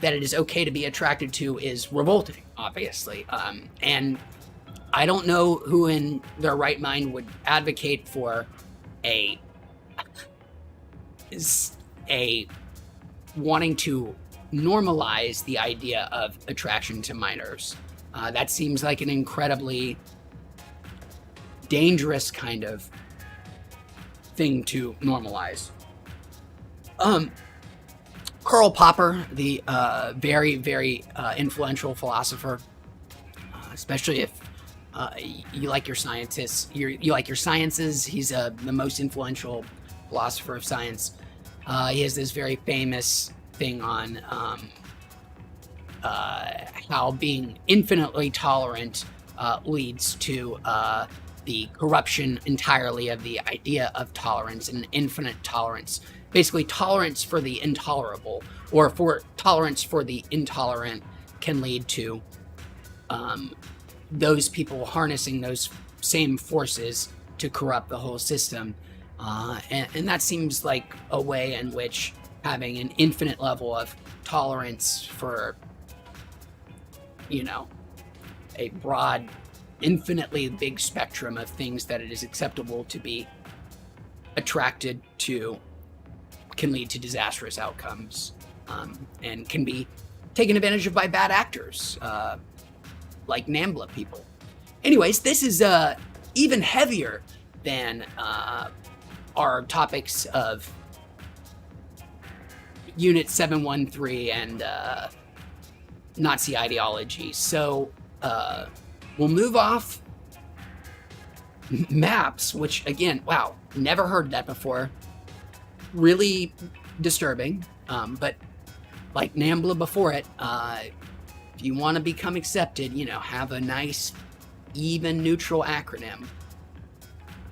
that it is okay to be attracted to, is revolting, obviously. And I don't know who in their right mind would advocate for a wanting to normalize the idea of attraction to minors. That seems like an incredibly dangerous kind of thing to normalize. Karl Popper, the very, very influential philosopher, especially if you like your scientists, you like your sciences. He's the most influential philosopher of science. He has this very famous thing on how being infinitely tolerant leads to the corruption entirely of the idea of tolerance, and infinite tolerance. Basically, tolerance for the intolerable, or for tolerance for the intolerant, can lead to those people harnessing those same forces to corrupt the whole system. And that seems like a way in which having an infinite level of tolerance for, a broad, infinitely big spectrum of things that it is acceptable to be attracted to can lead to disastrous outcomes, and can be taken advantage of by bad actors, like Nambla people. Anyways, this is even heavier than our topics of Unit 713 and Nazi ideology. So we'll move off maps, which, again, wow, never heard that before. Really disturbing, but like Nambla before it, if you want to become accepted, have a nice, even, neutral acronym.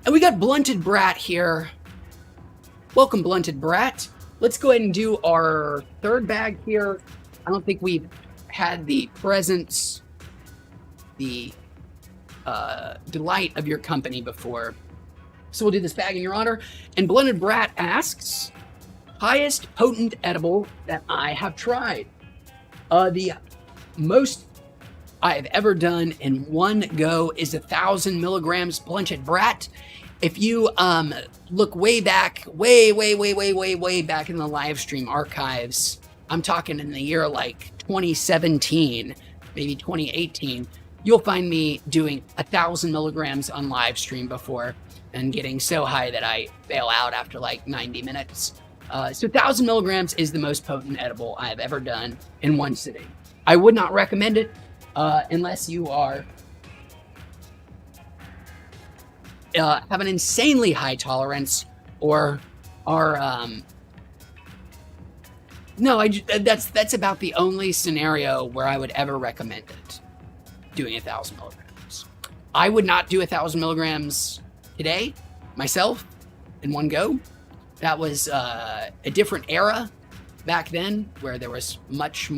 And we got Blunted Brat here. Welcome, Blunted Brat. Let's go ahead and do our third bag here. I don't think we've had the presence, the delight of your company before. So we'll do this bag in your honor. And Blunted Brat asks, highest potent edible that I have tried. The most I have ever done in one go is 1,000 milligrams, Blunted Brat. If you look way back, way back in the live stream archives, I'm talking in the year like 2017, maybe 2018, you'll find me doing 1,000 milligrams on live stream before, and getting so high that I bail out after like 90 minutes. So 1,000 milligrams is the most potent edible I have ever done in one sitting. I would not recommend it unless you have an insanely high tolerance, or are that's about the only scenario where I would ever recommend it, doing 1,000 milligrams. I would not do 1,000 milligrams today, myself, in one go. That was a different era back then, where there was much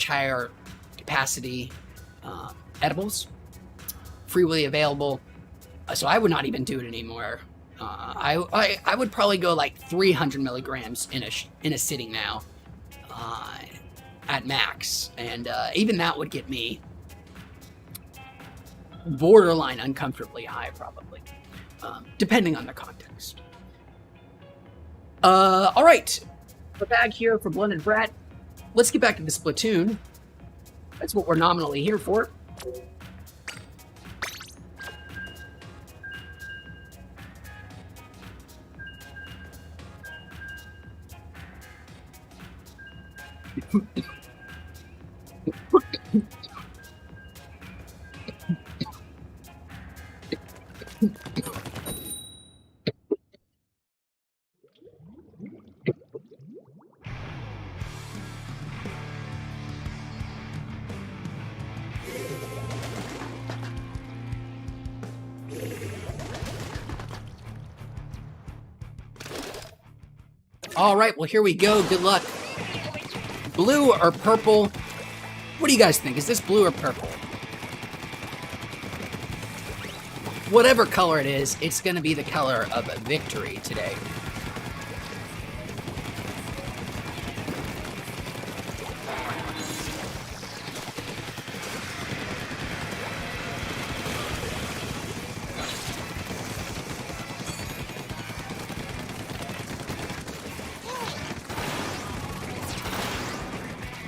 higher capacity edibles freely available. So I would not even do it anymore. I would probably go like 300 milligrams in a sitting now. at max, and even that would get me borderline uncomfortably high, probably, depending on the context. All right, we're back here for Blended Brat. Let's get back to the Splatoon. That's what we're nominally here for. All right, well, here we go. Good luck. Blue or purple? What do you guys think? Is this blue or purple? Whatever color it is, it's going to be the color of victory today.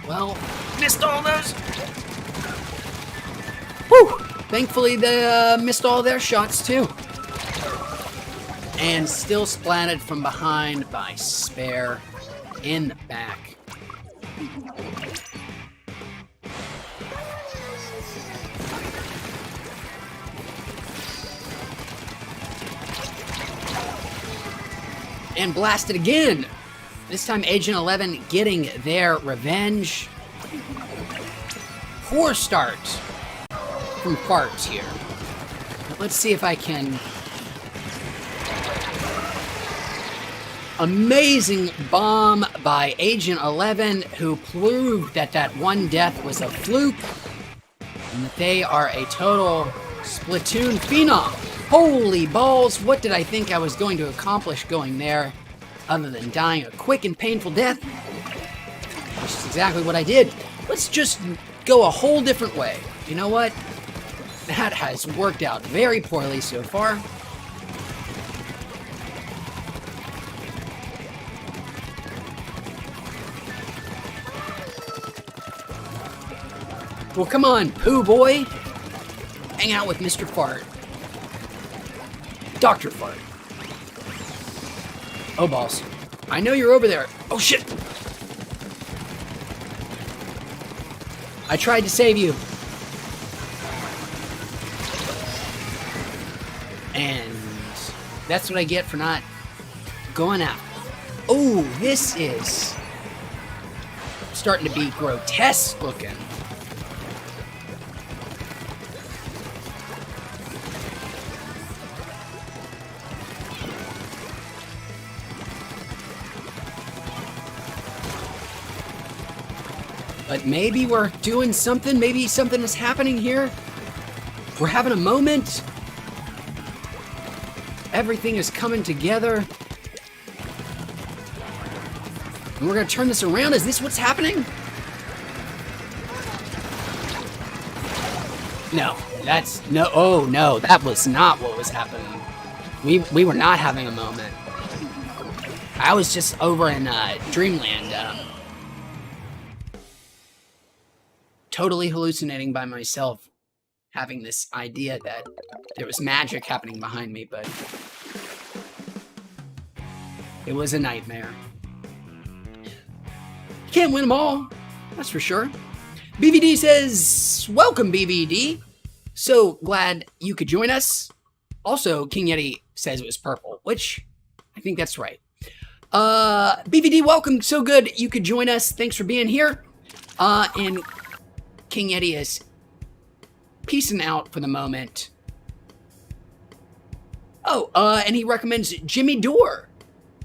Well, missed all those. Whew! Thankfully, they missed all their shots, too. And still splatted from behind by Spare in the back. And blasted again. This time, Agent 11 getting their revenge. Poor start from Farts here. Let's see if I can... Amazing bomb by Agent 11, who proved that that one death was a fluke, and that they are a total Splatoon phenom. Holy balls, what did I think I was going to accomplish going there, other than dying a quick and painful death? Which is exactly what I did. Let's just go a whole different way. You know what? That has worked out very poorly so far. Well, come on, Pooh Boy. Hang out with Mr. Fart. Dr. Fart. Oh, balls. I know you're over there. Oh, shit. I tried to save you. And that's what I get for not going out. Oh, this is starting to be grotesque looking. But maybe we're doing something. Maybe something is happening here. We're having a moment. Everything is coming together. And we're going to turn this around. Is this what's happening? No, that's no. Oh no, that was not what was happening. We were not having a moment. I was just over in Dreamland. Totally hallucinating by myself, having this idea that there was magic happening behind me, but it was a nightmare. You can't win them all, that's for sure. BVD says, welcome BVD. So glad you could join us. Also, King Yeti says it was purple, which I think that's right. BVD, welcome. So good you could join us. Thanks for being here. And King Yeti is peacing out for the moment. Oh, and he recommends Jimmy Dore,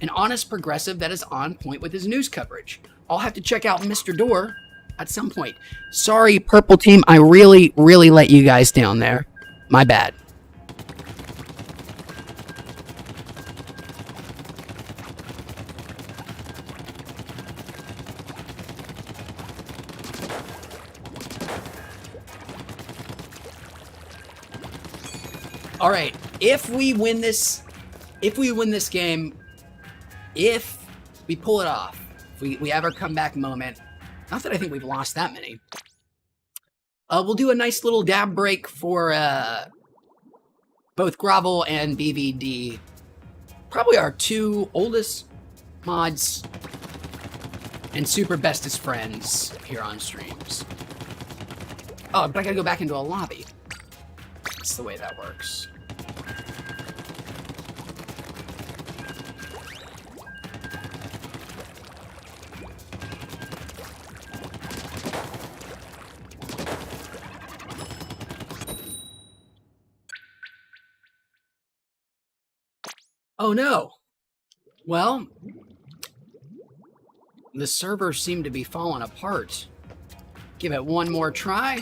an honest progressive that is on point with his news coverage. I'll have to check out Mr. Dore at some point. Sorry, Purple Team, I really let you guys down there. My bad. All right, if we win this game, if we pull it off, if we have our comeback moment, not that I think we've lost that many, we'll do a nice little dab break for both Grovel and BVD. Probably our 2 oldest mods and super bestest friends here on streams. Oh, but I gotta go back into a lobby. That's the way that works. Oh no. Well, the server seemed to be falling apart. Give it one more try.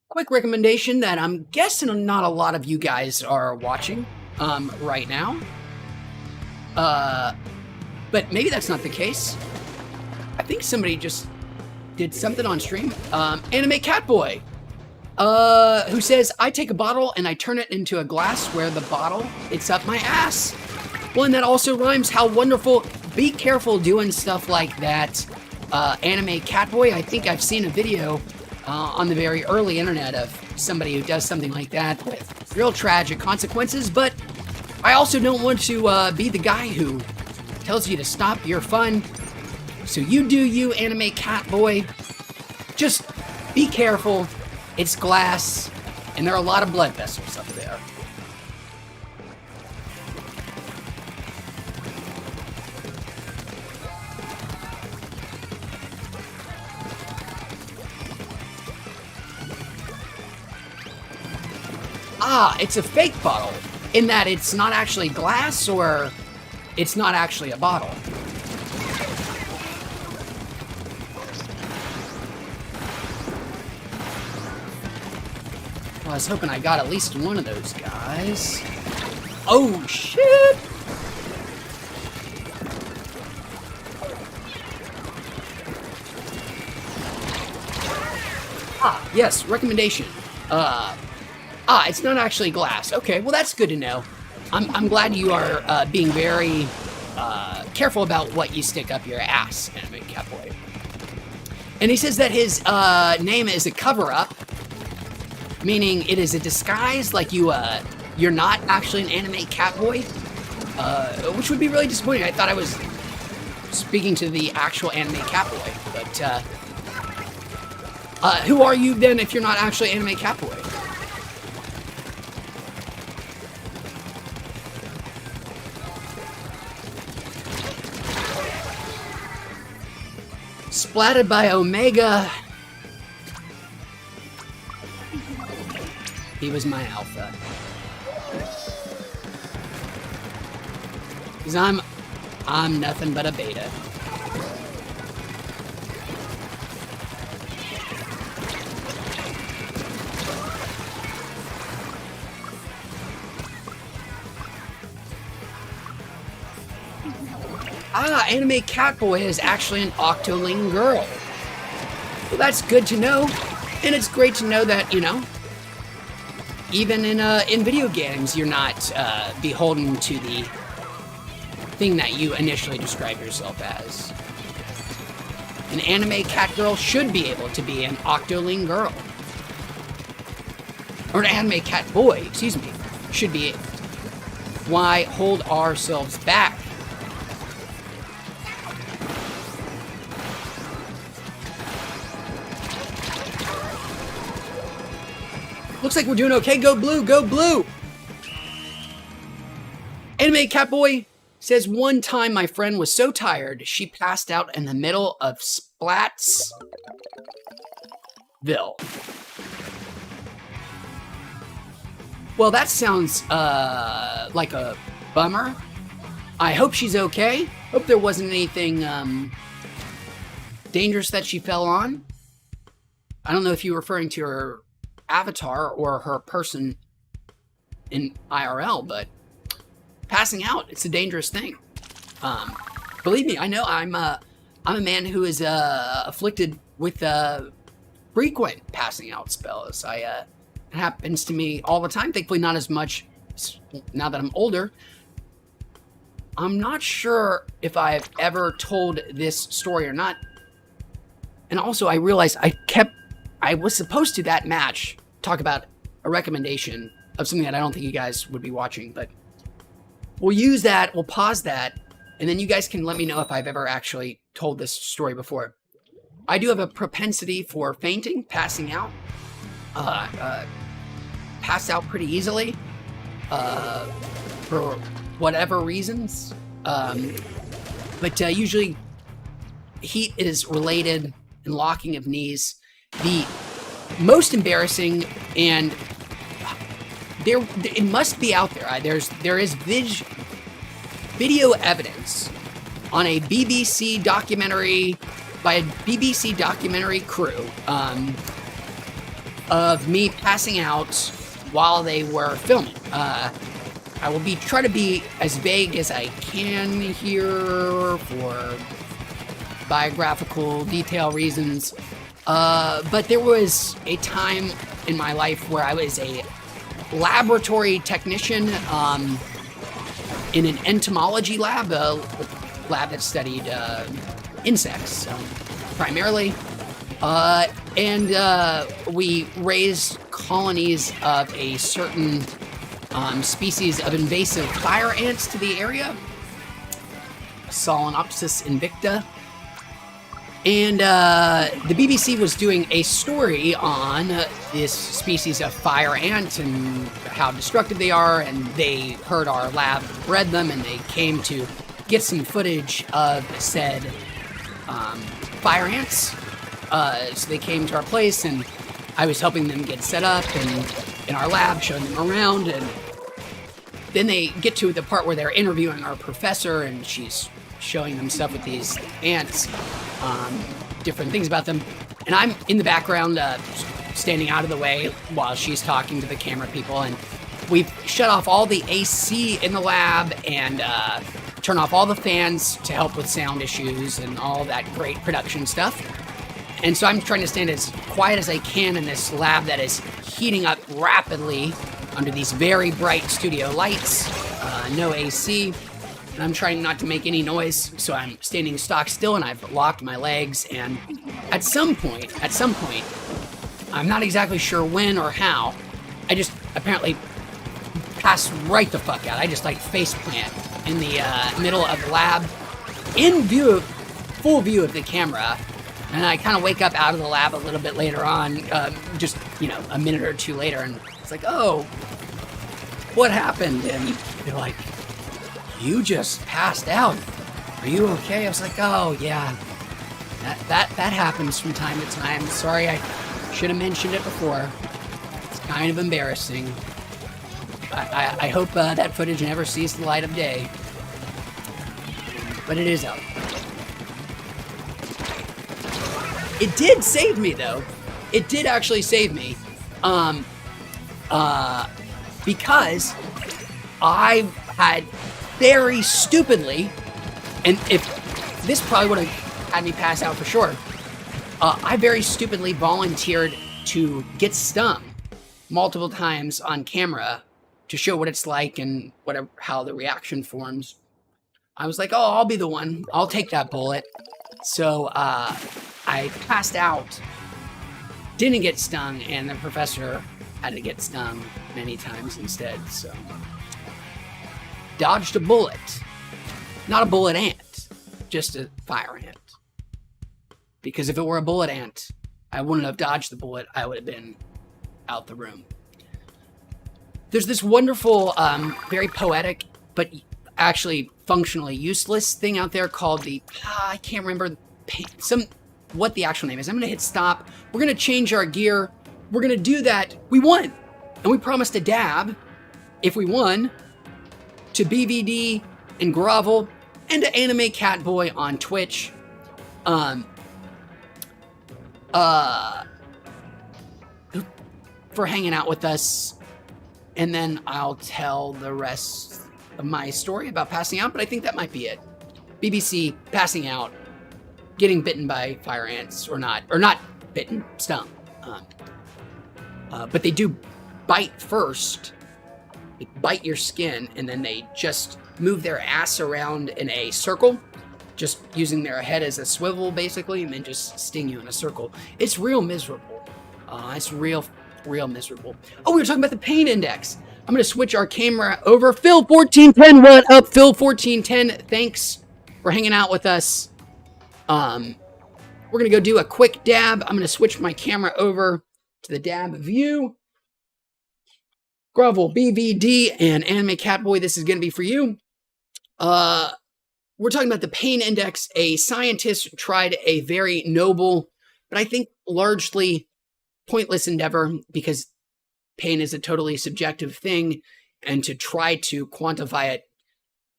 Quick recommendation that I'm guessing not a lot of you guys are watching right now. But maybe that's not the case. I think somebody just did something on stream. Anime Catboy, who says, I take a bottle and I turn it into a glass where the bottle, it's up my ass. Well, and that also rhymes. How wonderful. Be careful doing stuff like that. Anime Catboy, I think I've seen a video on the very early internet of somebody who does something like that with real tragic consequences, but I also don't want to be the guy who tells you to stop your fun. So you do you, Anime Catboy. Just be careful. It's glass, and there are a lot of blood vessels up there. Ah, it's a fake bottle, in that it's not actually glass, or it's not actually a bottle. Well, I was hoping I got at least one of those guys. Oh, shit! Ah, yes, recommendation. It's not actually glass. Okay, well that's good to know. I'm glad you are being very careful about what you stick up your ass, Anime Catboy. And he says that his name is a cover-up, meaning it is a disguise, like you're not actually an Anime Catboy, which would be really disappointing. I thought I was speaking to the actual Anime Catboy, but who are you then if you're not actually Anime Catboy? Splatted by Omega. He was my alpha. Because I'm nothing but a beta. Anime Catboy is actually an Octoling girl. Well, that's good to know, and it's great to know that, you know, even in video games, you're not beholden to the thing that you initially describe yourself as. An anime cat girl should be able to be an Octoling girl. Or an anime cat boy, excuse me, should be. Why hold ourselves back? Looks like we're doing okay. Go blue, go blue. Anime Catboy says, one time my friend was so tired, she passed out in the middle of Splatsville. Well, that sounds like a bummer. I hope she's okay. Hope there wasn't anything dangerous that she fell on. I don't know if you're referring to her avatar or her person in IRL, but passing out, it's a dangerous thing. Believe me, I know I'm a man who is afflicted with frequent passing out spells. It happens to me all the time. Thankfully, not as much now that I'm older. I'm not sure if I've ever told this story or not. And also, I realized I was supposed to that match talk about a recommendation of something that I don't think you guys would be watching, but we'll use that, we'll pause that, and then you guys can let me know if I've ever actually told this story before. I do have a propensity for fainting, passing out. Pass out pretty easily for whatever reasons. But usually heat is related and locking of knees. The most embarrassing, and it must be out there. There is video evidence on a BBC documentary by a BBC documentary crew of me passing out while they were filming. I will try to be as vague as I can here for biographical detail reasons. But there was a time in my life where I was a laboratory technician in an entomology lab, a lab that studied insects primarily. And we raised colonies of a certain species of invasive fire ants to the area, Solenopsis invicta. And the BBC was doing a story on this species of fire ant and how destructive they are, and they heard our lab bred them, and they came to get some footage of said fire ants. So they came to our place, and I was helping them get set up and in our lab, showing them around, and then they get to the part where they're interviewing our professor, and she's showing them stuff with these ants, different things about them, and I'm in the background standing out of the way while she's talking to the camera people, and we've shut off all the AC in the lab and turn off all the fans to help with sound issues and all that great production stuff. And so I'm trying to stand as quiet as I can in this lab that is heating up rapidly under these very bright studio lights, no AC. And I'm trying not to make any noise, so I'm standing stock still, and I've locked my legs, and at some point, I'm not exactly sure when or how, I just apparently pass right the fuck out. I just face plant in the middle of the lab, in view, full view of the camera, and I kind of wake up out of the lab a little bit later on, just, a minute or two later, and it's like, oh, what happened? And they're like, you just passed out. Are you okay? I was like, oh yeah, that happens from time to time. Sorry, I should have mentioned it before. It's kind of embarrassing. I hope that footage never sees the light of day. But it is out. It did save me, though. It did actually save me. Because I had very stupidly, and if this probably would have had me pass out for sure, I very stupidly volunteered to get stung multiple times on camera to show what it's like and how the reaction forms. I was like, oh, I'll be the one. I'll take that bullet. So I passed out, didn't get stung, and the professor had to get stung many times instead, so dodged a bullet. Not a bullet ant, just a fire ant. Because if it were a bullet ant, I wouldn't have dodged the bullet. I would have been out the room. There's this wonderful, very poetic, but actually functionally useless thing out there called the, I can't remember what the actual name is. I'm going to hit stop. We're going to change our gear. We're going to do that. We won. And we promised to dab, if we won, to BVD and Grovel and to Anime Catboy on Twitch. for hanging out with us. And then I'll tell the rest of my story about passing out, but I think that might be it. BBC, passing out, getting bitten by fire ants, or not bitten, stung. But they do bite first. They bite your skin, and then they just move their ass around in a circle, just using their head as a swivel, basically, and then just sting you in a circle. It's real miserable. It's real miserable. Oh, we were talking about the pain index. I'm going to switch our camera over. Phil1410, what up, Phil1410? Thanks for hanging out with us. We're going to go do a quick dab. I'm going to switch my camera over to the dab view. Grovel, BVD, and Anime Catboy, this is going to be for you. We're talking about the pain index. A scientist tried a very noble, but I think largely pointless endeavor, because pain is a totally subjective thing, and to try to quantify it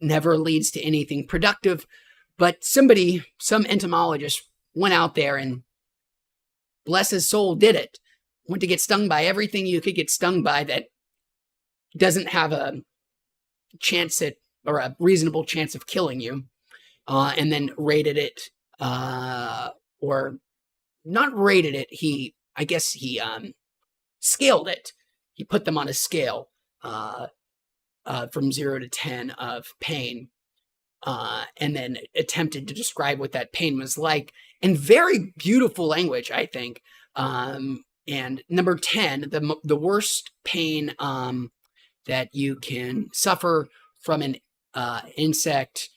never leads to anything productive. But some entomologist went out there and, bless his soul, did it. Went to get stung by everything you could get stung by that doesn't have a chance at, or a reasonable chance of killing you, and then rated it, or not rated it. I guess he scaled it. He put them on a scale from 0 to 10 of pain, and then attempted to describe what that pain was like in very beautiful language, I think. And number 10, the worst pain that you can suffer from an insect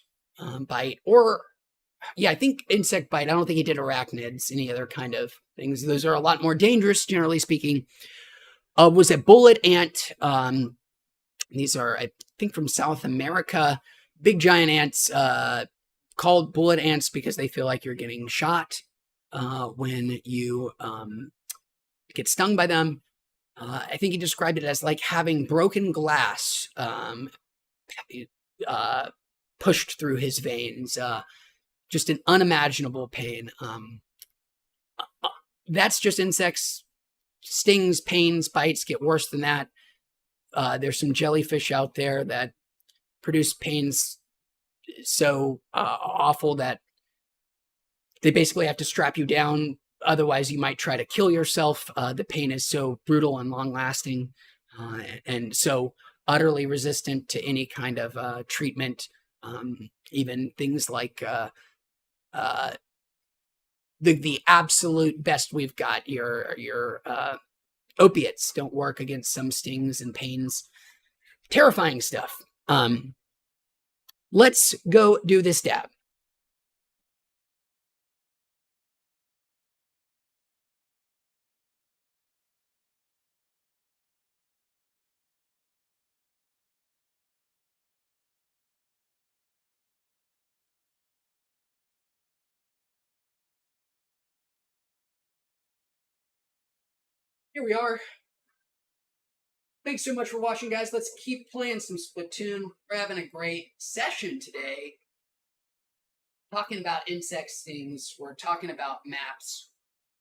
bite, or I think insect bite. I don't think he did arachnids, any other kind of things. Those are a lot more dangerous, generally speaking. Was a bullet ant. These are, I think, from South America. Big giant ants, called bullet ants because they feel like you're getting shot when you get stung by them. I think he described it as like having broken glass pushed through his veins. Just an unimaginable pain. That's just insects. Stings, pains, bites get worse than that. There's some jellyfish out there that produce pains so awful that they basically have to strap you down. Otherwise, you might try to kill yourself. The pain is so brutal and long-lasting, and so utterly resistant to any kind of treatment. Even things like the absolute best we've got, your opiates don't work against some stings and pains. Terrifying stuff. Let's go do this dab. Here we are. Thanks so much for watching, guys. Let's keep playing some Splatoon. We're having a great session today. Talking about insect stings. We're talking about maps.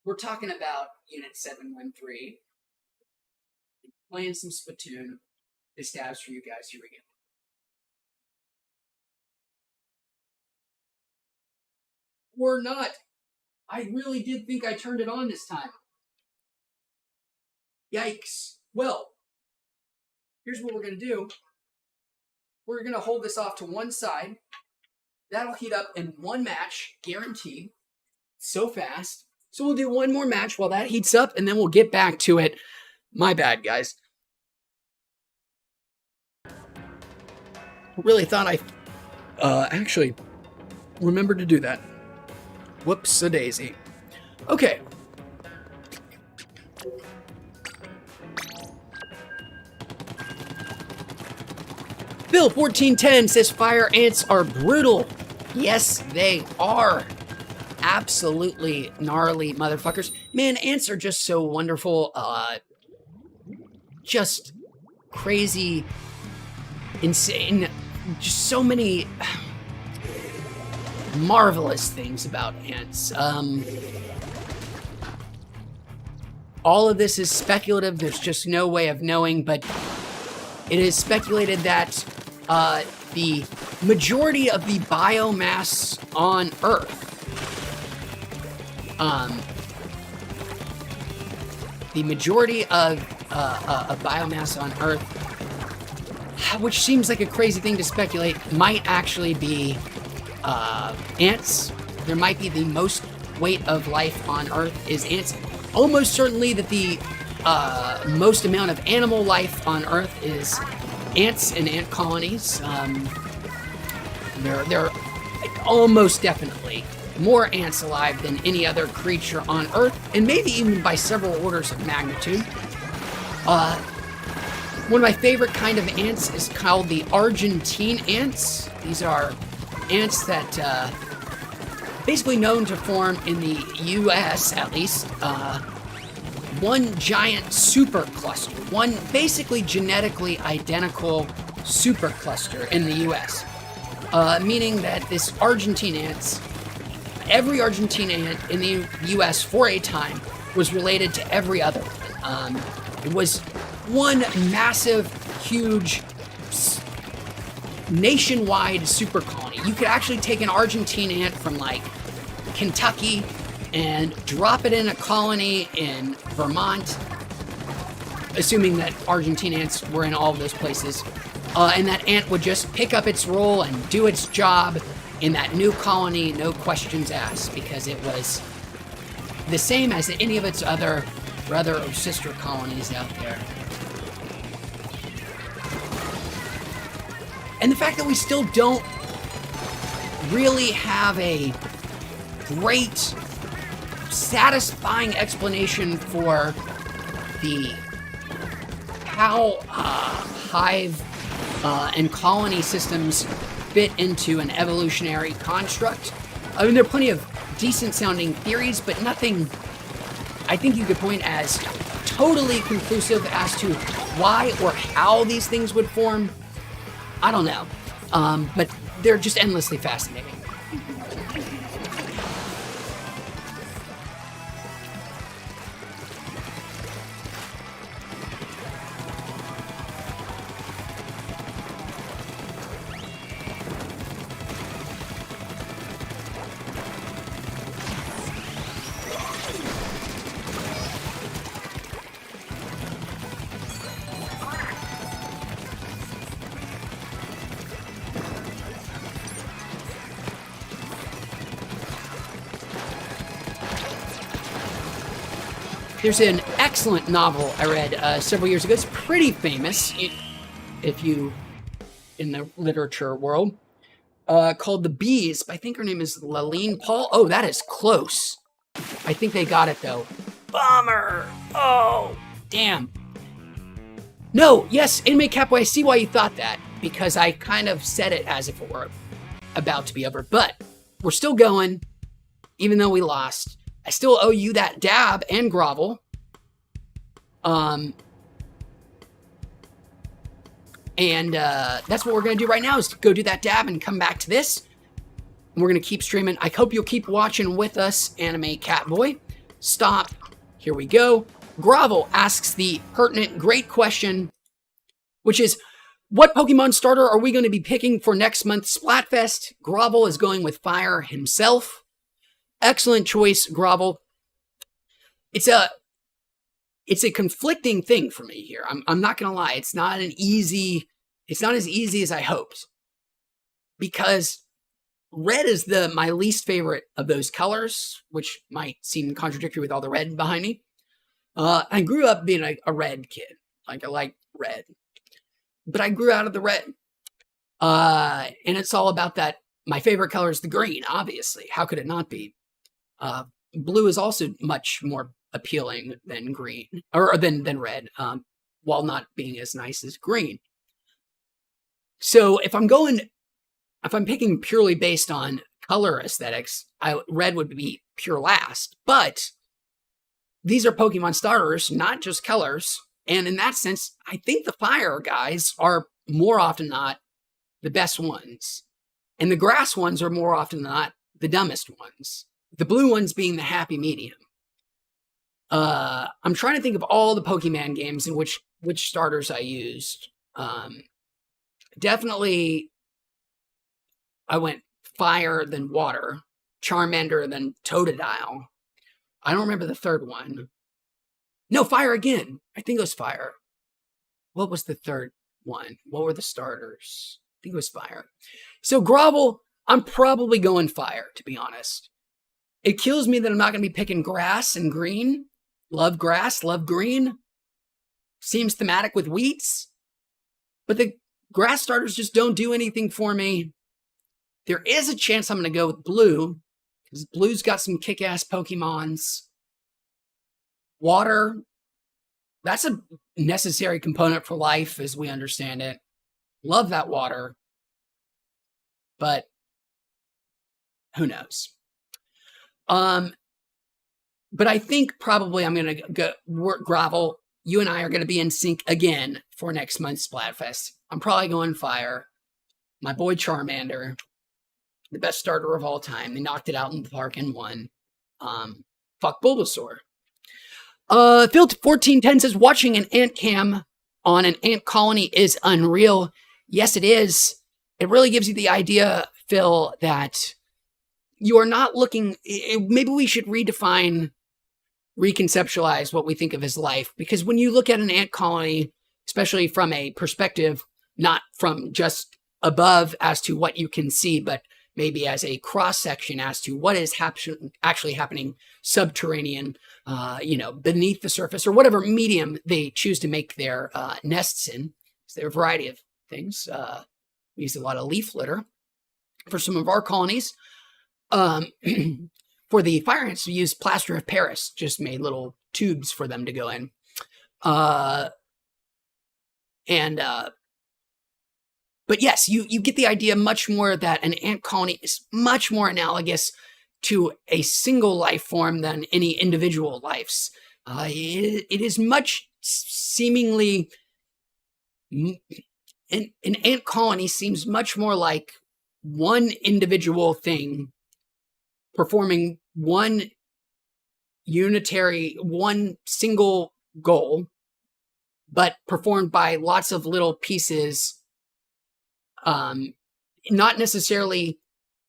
We're talking about Unit 713. Playing some Splatoon. This dab's for you guys. Here we go. Or not. I really did think I turned it on this time. Yikes. Well, here's what we're going to do. We're going to hold this off to one side. That'll heat up in one match, guaranteed. So fast. So we'll do one more match while that heats up, and then we'll get back to it. My bad, guys. Really thought I actually remembered to do that. Whoops-a-daisy. Okay. Bill1410 says fire ants are brutal. Yes, they are. Absolutely gnarly motherfuckers. Man, ants are just so wonderful. Just crazy, insane. Just so many marvelous things about ants. All of this is speculative. There's just no way of knowing, but it is speculated that the majority of the biomass on Earth, biomass on Earth, which seems like a crazy thing to speculate, might actually be ants. There might be the most weight of life on Earth is ants. Almost certainly that the most amount of animal life on Earth is ants and ant colonies. There are almost definitely more ants alive than any other creature on Earth, and maybe even by several orders of magnitude. One of my favorite kind of ants is called the Argentine ants. These are ants that basically known to form in the U.S. at least one giant supercluster, one basically genetically identical supercluster in the U.S. Meaning that this Argentine ants, every Argentine ant in the U.S. for a time was related to every other one. It was one massive, huge, nationwide super colony. You could actually take an Argentine ant from like Kentucky and drop it in a colony in Vermont, assuming that Argentine ants were in all of those places. And that ant would just pick up its role and do its job in that new colony, no questions asked, because it was the same as any of its other brother or sister colonies out there. And the fact that we still don't really have a great, satisfying explanation for how hive and colony systems fit into an evolutionary construct. I mean, there are plenty of decent sounding theories, but nothing I think you could point as totally conclusive as to why or how these things would form. I don't know, but they're just endlessly fascinating. There's an excellent novel I read several years ago. It's pretty famous if you in the literature world, called The Bees. I think her name is Laline Paul. Oh, that is close. I think they got it though. Bummer. Oh, damn. No, yes, Anime Capway, I see why you thought that, because I kind of said it as if it were about to be over. But we're still going, even though we lost. I still owe you that dab and grovel. And that's what we're going to do right now, is to go do that dab and come back to this. And we're going to keep streaming. I hope you'll keep watching with us, Anime Catboy. Stop. Here we go. Grovel asks the pertinent, great question, which is, what Pokemon starter are we going to be picking for next month's Splatfest? Grovel is going with Fire himself. Excellent choice, Grovel. It's a conflicting thing for me here. I'm not gonna lie. It's not as easy as I hoped, because red is my least favorite of those colors, which might seem contradictory with all the red behind me. I grew up being a red kid. Like, I like red, but I grew out of the red. And it's all about that. My favorite color is the green, obviously. How could it not be? Blue is also much more appealing than green, or than red, while not being as nice as green. So if I'm picking purely based on color aesthetics, red would be pure last. But these are Pokemon starters, not just colors. And in that sense, I think the fire guys are more often than not the best ones. And the grass ones are more often than not the dumbest ones. The blue ones being the happy medium. I'm trying to think of all the Pokemon games and which starters I used. Definitely, I went fire, then water, Charmander, then Totodile. I don't remember the third one. No, fire again. I think it was fire. What was the third one? What were the starters? I think it was fire. So Grovel, I'm probably going fire, to be honest. It kills me that I'm not going to be picking grass and green. Love grass, love green. Seems thematic with wheats. But the grass starters just don't do anything for me. There is a chance I'm going to go with blue, because blue's got some kick-ass Pokemons. Water, that's a necessary component for life as we understand it. Love that water. But who knows? But I think probably I'm going to go work Gravel. You and I are going to be in sync again for next month's Splatfest. I'm probably going fire. My boy Charmander, the best starter of all time. They knocked it out in the park and won. Fuck Bulbasaur. Phil 1410 says watching an ant cam on an ant colony is unreal. Yes, it is. It really gives you the idea, Phil, that you are not looking. Maybe we should reconceptualize what we think of as life. Because when you look at an ant colony, especially from a perspective, not from just above as to what you can see, but maybe as a cross section as to what is actually happening subterranean, beneath the surface or whatever medium they choose to make their nests in. So there are a variety of things. We use a lot of leaf litter for some of our colonies. For the fire ants, we use plaster of Paris, just made little tubes for them to go in. But yes, you get the idea much more that an ant colony is much more analogous to a single life form than any individual lives. It is much seemingly, an ant colony seems much more like one individual thing performing one single goal, but performed by lots of little pieces, not necessarily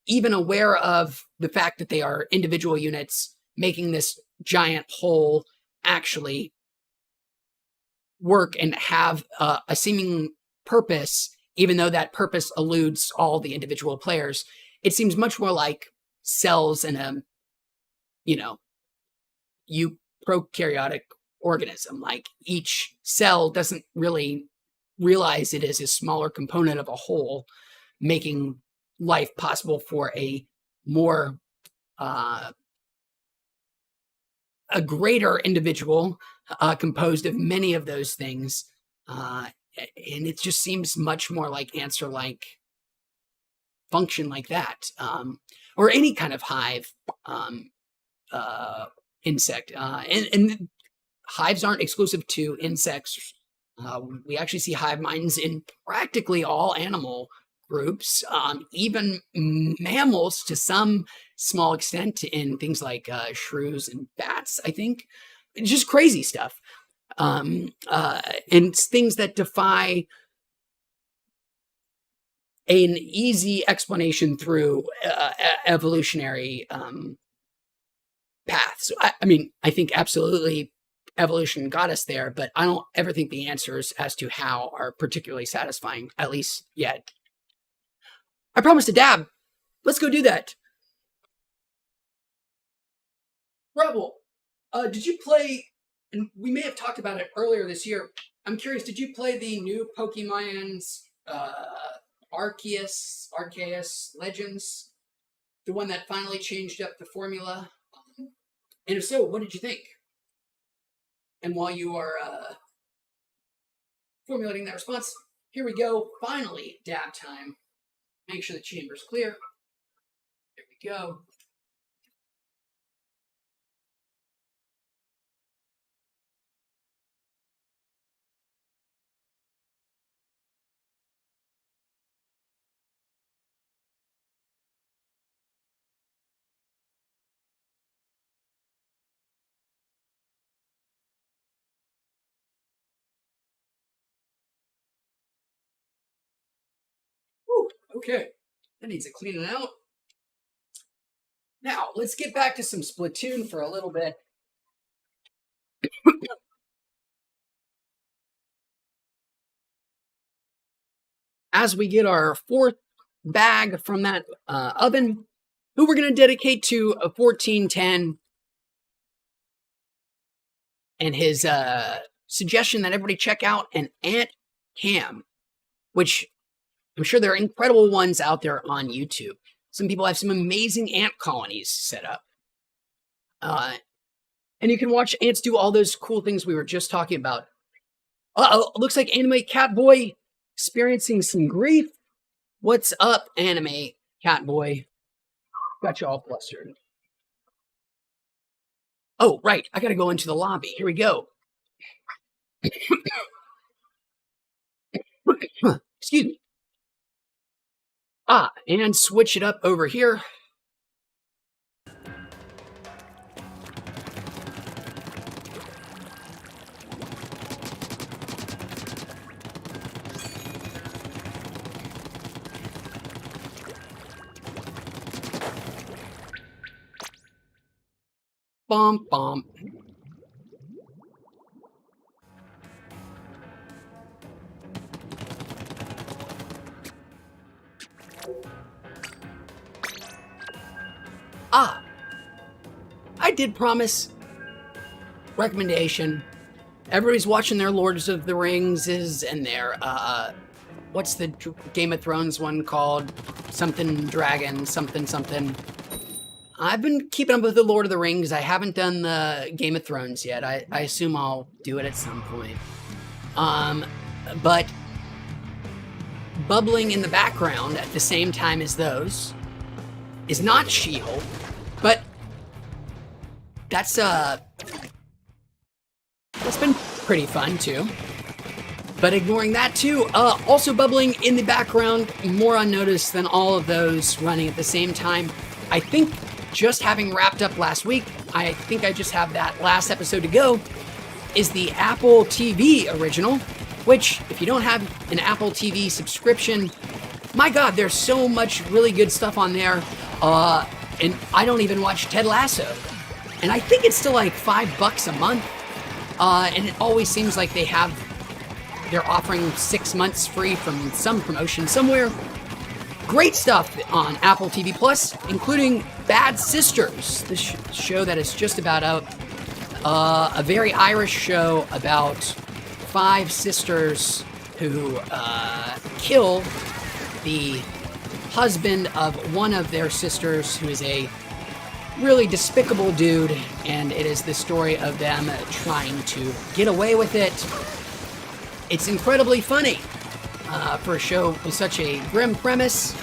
even aware of the fact that they are individual units making this giant whole actually work and have a seeming purpose, even though that purpose eludes all the individual players. It seems much more like cells in a, prokaryotic organism. Like each cell doesn't really realize it is a smaller component of a whole, making life possible for a more a greater individual composed of many of those things. And it just seems much more like ants are like function like that, or any kind of hive insect. And hives aren't exclusive to insects. We actually see hive minds in practically all animal groups, even mammals to some small extent in things like shrews and bats, I think. Just crazy stuff. And things that defy an easy explanation through evolutionary paths. I think absolutely evolution got us there, but I don't ever think the answers as to how are particularly satisfying, at least yet. I promised to dab. Let's go do that. Rebel, did you play, and we may have talked about it earlier this year, I'm curious, did you play the new Pokemon's Arceus Legends? The one that finally changed up the formula? And if so, what did you think? And while you are formulating that response, here we go. Finally, dab time. Make sure the chamber's clear. There we go. Okay, that needs a cleaning out. Now, let's get back to some Splatoon for a little bit. As we get our fourth bag from that oven, who we're going to dedicate to a 1410 and his suggestion that everybody check out an ant cam, which I'm sure there are incredible ones out there on YouTube. Some people have some amazing ant colonies set up. And you can watch ants do all those cool things we were just talking about. Uh-oh, looks like Anime Catboy experiencing some grief. What's up, Anime Catboy? Got you all flustered. Oh, right, I gotta go into the lobby. Here we go. Excuse me. And switch it up over here. Bomb, bomb. I did promise recommendation. Everybody's watching their Lords of the Rings and their what's the Game of Thrones one called? Something Dragon, something something. I've been keeping up with the Lord of the Rings. I haven't done the Game of Thrones yet. I assume I'll do it at some point. But bubbling in the background at the same time as those is not She-Hulk, but that's been pretty fun too. But ignoring that too, also bubbling in the background, more unnoticed than all of those running at the same time. I think just having wrapped up last week, I think I just have that last episode to go, is the Apple TV original, which if you don't have an Apple TV subscription, my God, there's so much really good stuff on there. And I don't even watch Ted Lasso. And I think it's still like $5 a month. And it always seems like they're offering 6 months free from some promotion somewhere. Great stuff on Apple TV Plus, including Bad Sisters, this show that is just about out. A very Irish show about 5 sisters who kill the husband of one of their sisters, who is a really despicable dude, and it is the story of them trying to get away with it. It's incredibly funny for a show with such a grim premise.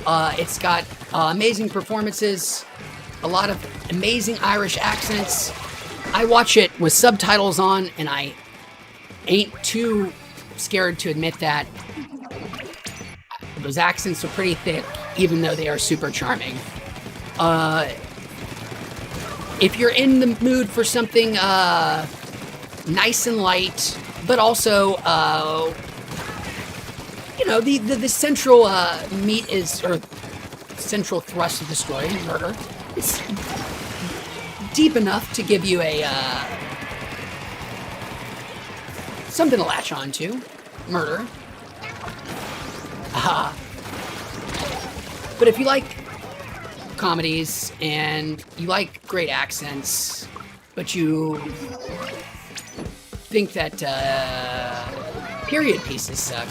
It's got amazing performances, a lot of amazing Irish accents. I watch it with subtitles on, and I ain't too scared to admit that those accents are pretty thick, even though they are super charming. If you're in the mood for something nice and light, but also, the central meat is, or central thrust of the story, murder, it's deep enough to give you a something to latch on to. Murder. But if you like comedies and you like great accents, but you think that period pieces suck,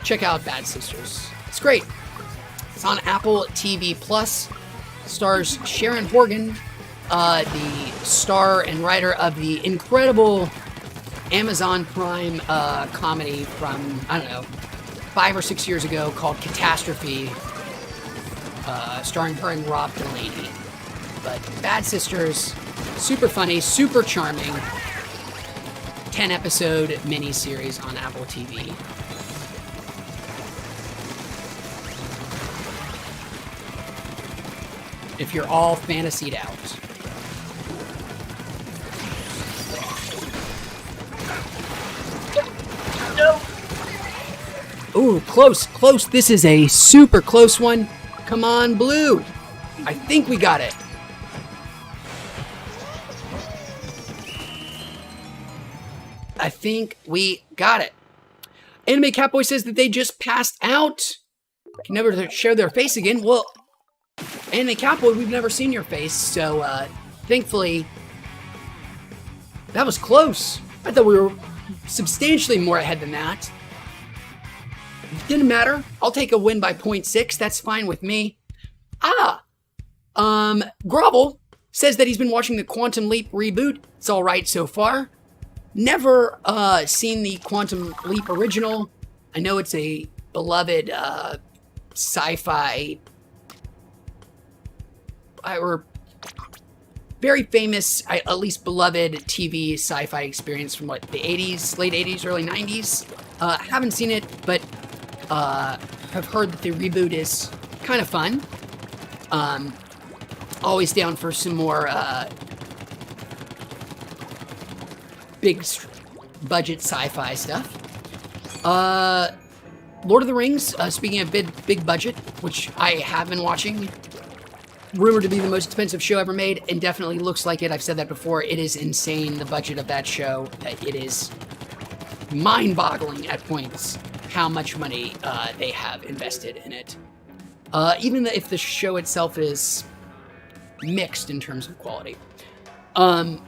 check out Bad Sisters. It's great. It's on Apple TV Plus. Stars Sharon Horgan, the star and writer of the incredible Amazon Prime comedy from, 5 or 6 years ago called Catastrophe, starring her and Rob Delaney. But Bad Sisters, super funny, super charming, 10-episode miniseries on Apple TV. If you're all fantasied out. No. Ooh, close, close. This is a super close one. Come on, blue. I think we got it. I think we got it. Anime Catboy says that they just passed out. Can never show their face again. Well, Anime Catboy, we've never seen your face, so thankfully, that was close. I thought we were substantially more ahead than that. Didn't matter. I'll take a win by 0.6. That's fine with me. Grovel says that he's been watching the Quantum Leap reboot. It's all right so far. Never seen the Quantum Leap original. I know it's a beloved sci-fi or very famous, at least beloved TV sci-fi experience from what, the 80s, late 80s, early 90s. Haven't seen it, but have heard that the reboot is kind of fun. Always down for some more big budget sci-fi stuff. Lord of the Rings, speaking of big budget, which I have been watching, rumored to be the most expensive show ever made, and definitely looks like it. I've said that before. It is insane, the budget of that show. It is mind-boggling at points how much money they have invested in it. Even if the show itself is mixed in terms of quality. And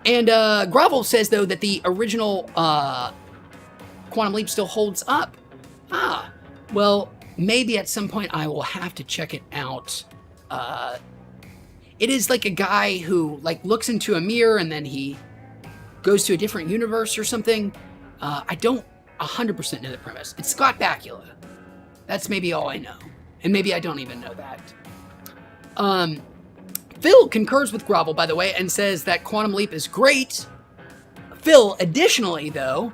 Grovel says, though, that the original Quantum Leap still holds up. Well, maybe at some point I will have to check it out. It is like a guy who looks into a mirror and then he goes to a different universe or something. I don't 100% know the premise. It's Scott Bakula. That's maybe all I know. And maybe I don't even know that. Phil concurs with Grovel, by the way, and says that Quantum Leap is great. Phil, additionally, though,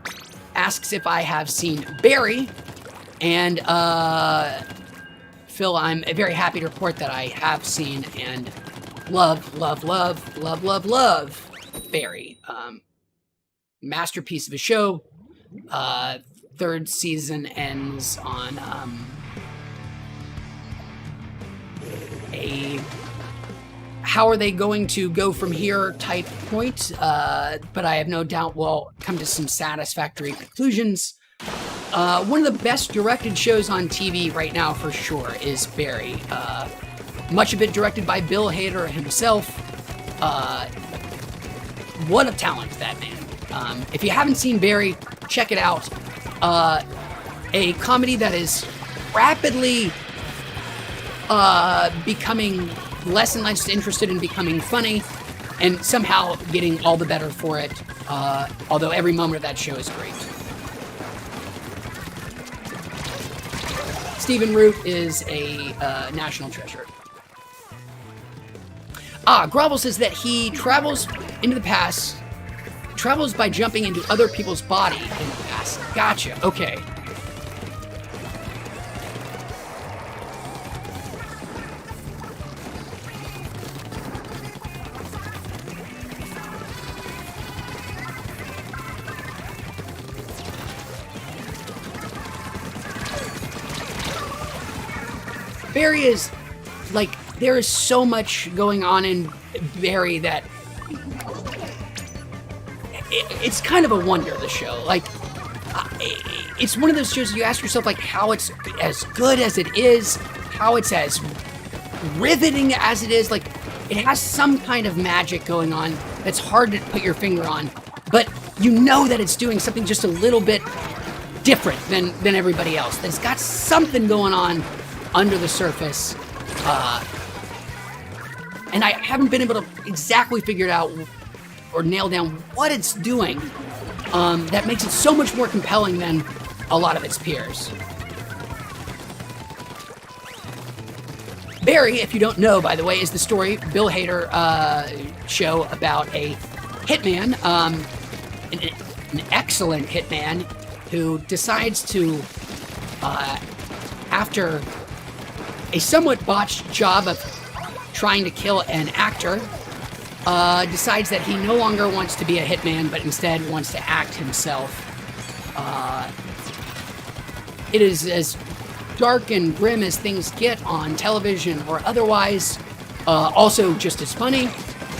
asks if I have seen Barry. And, Phil, I'm very happy to report that I have seen and love Barry. Masterpiece of a show. Third season ends on a how are they going to go from here type point, but I have no doubt we'll come to some satisfactory conclusions. One of the best directed shows on TV right now for sure is Barry. Much of it directed by Bill Hader himself. What a talent, that man. If you haven't seen Barry, check it out. A comedy that is rapidly becoming less and less interested in becoming funny, and somehow getting all the better for it, although every moment of that show is great. Stephen Root is a national treasure. Grovel says that he travels into the past, travels by jumping into other people's body in the past. Gotcha, okay. Barry is, there is so much going on in Barry that it's kind of a wonder, the show. It's one of those shows you ask yourself, how it's as good as it is, how it's as riveting as it is. It has some kind of magic going on that's hard to put your finger on, but you know that it's doing something just a little bit different than everybody else. That it's got something going on under the surface, and I haven't been able to exactly figure it out or nail down what it's doing that makes it so much more compelling than a lot of its peers. Barry, if you don't know, by the way, is the story, Bill Hader show about a hitman, an excellent hitman, who decides to, after a somewhat botched job of trying to kill an actor, decides that he no longer wants to be a hitman, but instead wants to act himself. It is as dark and grim as things get on television or otherwise. Also just as funny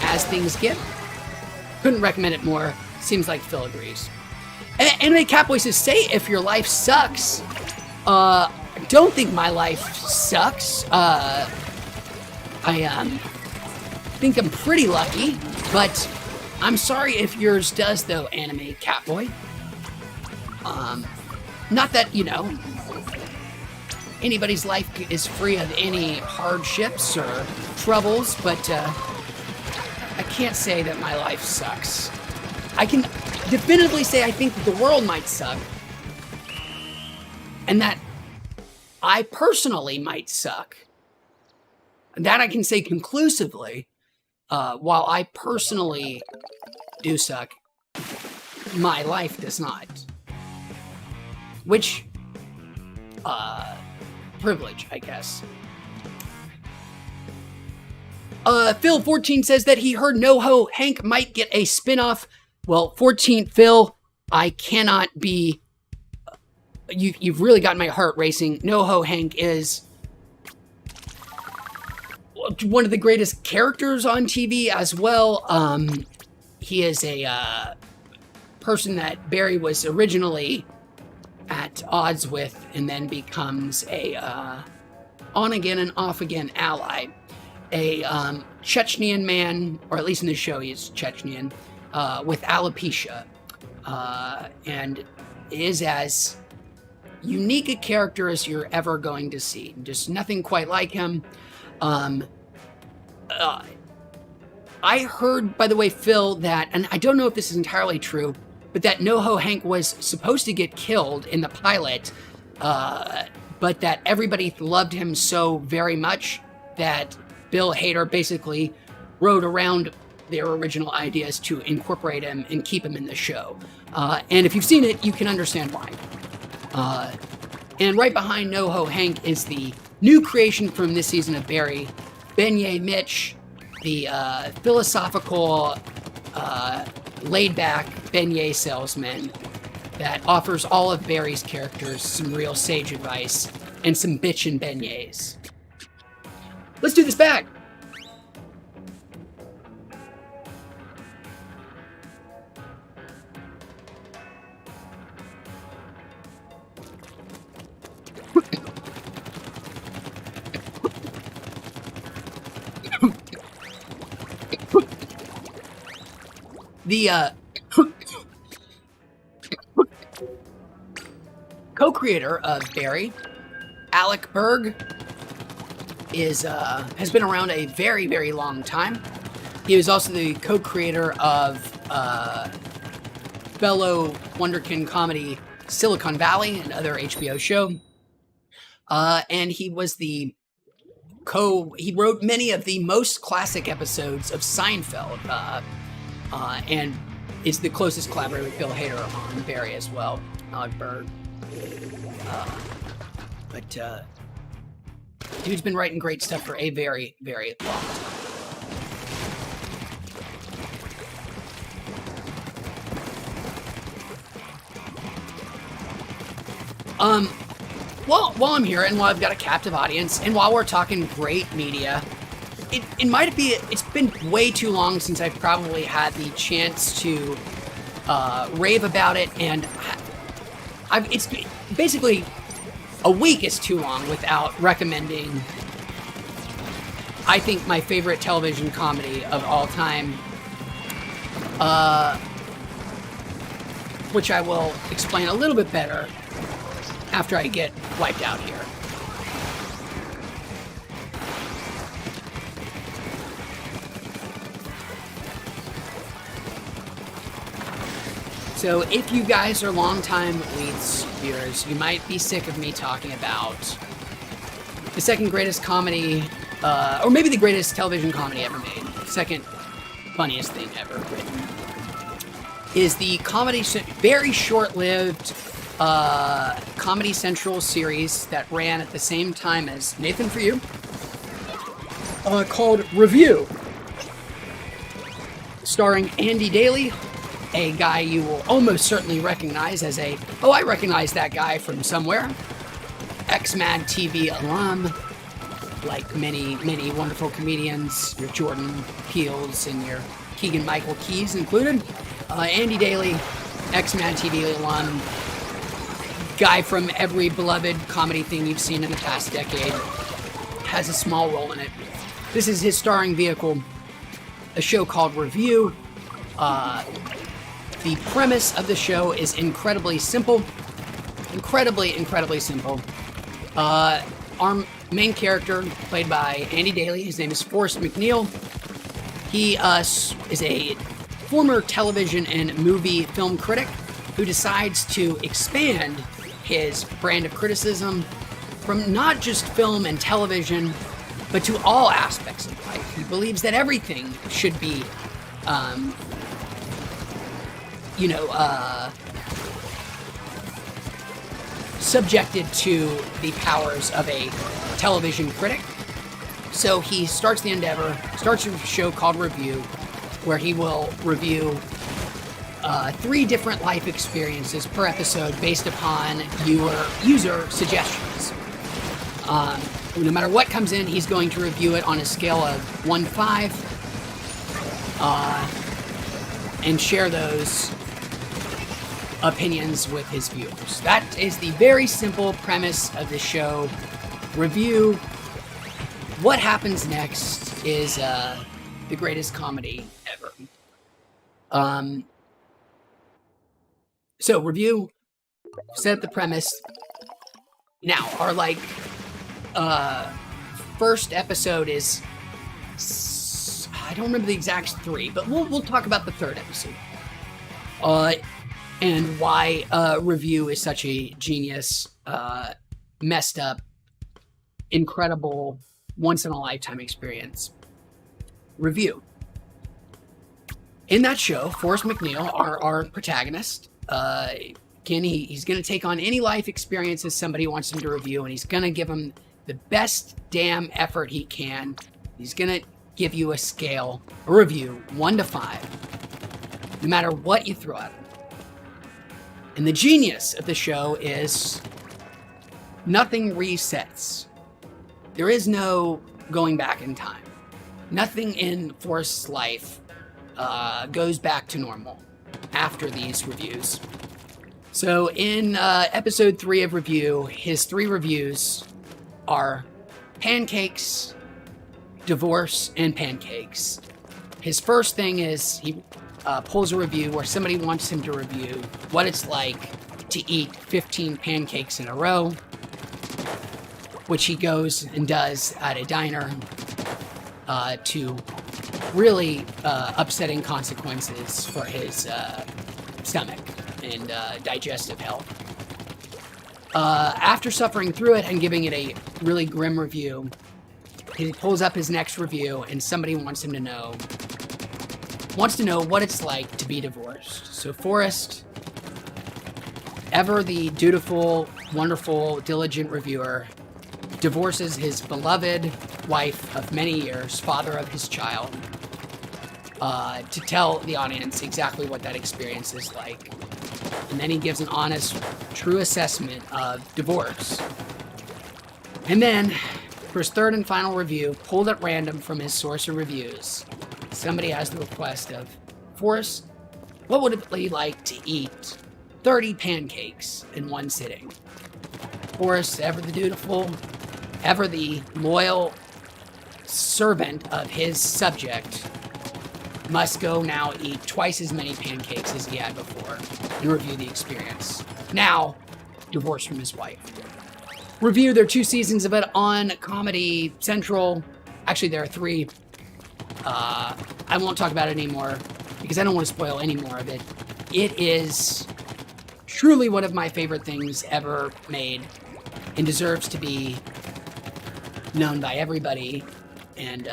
as things get. Couldn't recommend it more. Seems like Phil agrees. Anime Catboy says, say if your life sucks. I don't think my life sucks. I think I'm pretty lucky, but I'm sorry if yours does, though, Anime Catboy. Not that, you know, anybody's life is free of any hardships or troubles, but I can't say that my life sucks. I can definitively say I think that the world might suck, and that I personally might suck. That I can say conclusively. While I personally do suck, my life does not. Which, privilege, I guess. Phil14 says that he heard NoHo Hank might get a spin-off. Well, 14, Phil, I cannot be... You've really got my heart racing. NoHo Hank is one of the greatest characters on TV as well. He is a person that Barry was originally at odds with and then becomes a on-again and off-again ally. A Chechnyan man, or at least in the show he's Chechnyan, with alopecia. And is as unique a character as you're ever going to see. Just nothing quite like him. I heard, by the way, Phil, that, and I don't know if this is entirely true, but that NoHo Hank was supposed to get killed in the pilot, but that everybody loved him so very much that Bill Hader basically wrote around their original ideas to incorporate him and keep him in the show. And if you've seen it, you can understand why. And right behind NoHo Hank is the new creation from this season of Barry, Beignet Mitch, the philosophical, laid-back beignet salesman that offers all of Barry's characters some real sage advice and some bitchin' beignets. Let's do this back! The co-creator of Barry, Alec Berg, has been around a very, very long time. He was also the co-creator of fellow Wonderkin comedy Silicon Valley, another HBO show. And he was he wrote many of the most classic episodes of Seinfeld, and is the closest collaborator with Bill Hader on Barry as well, Alec Berg. But dude's been writing great stuff for a very, very long time. While I'm here and while I've got a captive audience and while we're talking great media, it's been way too long since I've probably had the chance to rave about it, and it's basically a week is too long without recommending, I think, my favorite television comedy of all time, which I will explain a little bit better after I get wiped out here. So if you guys are longtime Weeds viewers, you might be sick of me talking about the second greatest comedy, or maybe the greatest television comedy ever made, second funniest thing ever written, is the very short-lived Comedy Central series that ran at the same time as Nathan For You, called Review, starring Andy Daly, a guy you will almost certainly recognize as I recognize that guy from somewhere. ex-Mad TV alum, like many, many wonderful comedians, your Jordan Peels and your Keegan-Michael Keys included. Andy Daly, ex-Mad TV alum, guy from every beloved comedy thing you've seen in the past decade, has a small role in it. This is his starring vehicle, a show called Review. The premise of the show is incredibly simple. Incredibly simple. Our main character, played by Andy Daly, his name is Forrest McNeil. He is a former television and movie film critic who decides to expand his brand of criticism from not just film and television, but to all aspects of life. He believes that everything should be, subjected to the powers of a television critic. So he starts the endeavor, starts a show called Review, where he will review 3 different life experiences per episode based upon your user suggestions. No matter what comes in, he's going to review it on a scale of 1-5 and share those opinions with his viewers. That is the very simple premise of the show. Review. What happens next is the greatest comedy ever. So, Review, set the premise. Now, our, first episode is, I don't remember the exact 3, but we'll talk about the 3rd episode. And why Review is such a genius, messed up, incredible, once-in-a-lifetime experience. Review. In that show, Forrest McNeil, our protagonist, again, he's going to take on any life experiences somebody wants him to review, and he's going to give them the best damn effort he can. He's going to give you a scale, a review, 1 to 5, no matter what you throw at him. And the genius of the show is nothing resets. There is no going back in time. Nothing in Forrest's life goes back to normal after these reviews. So in episode 3 of Review, his 3 reviews are pancakes, divorce, and pancakes. His first thing is he pulls a review where somebody wants him to review what it's like to eat 15 pancakes in a row, which he goes and does at a diner to really upsetting consequences for his stomach and digestive health. After suffering through it and giving it a really grim review, he pulls up his next review and somebody wants to know what it's like to be divorced. So Forrest, ever the dutiful, wonderful, diligent reviewer, divorces his beloved wife of many years, father of his child, to tell the audience exactly what that experience is like. And then he gives an honest, true assessment of divorce. And then, for his 3rd and final review, pulled at random from his source of reviews, somebody has the request of, Forrest, what would it be like to eat 30 pancakes in one sitting? Forrest, ever the dutiful, ever the loyal servant of his subject, must go now eat twice as many pancakes as he had before and review the experience. Now, divorced from his wife. Review, there are 2 seasons of it on Comedy Central. Actually, there are 3. I won't talk about it anymore because I don't want to spoil any more of it. It is truly one of my favorite things ever made and deserves to be known by everybody and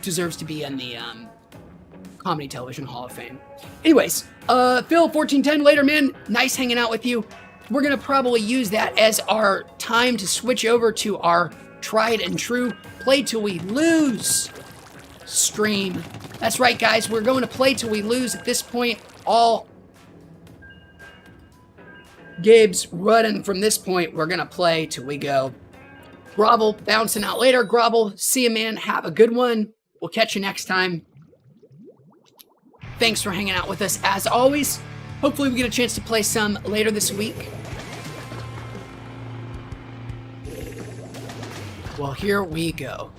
deserves to be in the Comedy Television Hall of Fame. Anyways, Phil, 1410 later, man. Nice hanging out with you. We're going to probably use that as our time to switch over to our tried and true Play Till We Lose stream. That's right, guys. We're going to play till we lose. At this point, all Gabe's running from this point. We're going to play till we go. Grovel bouncing out later. Grovel, see you, man. Have a good one. We'll catch you next time. Thanks for hanging out with us as always. Hopefully we get a chance to play some later this week. Well, here we go.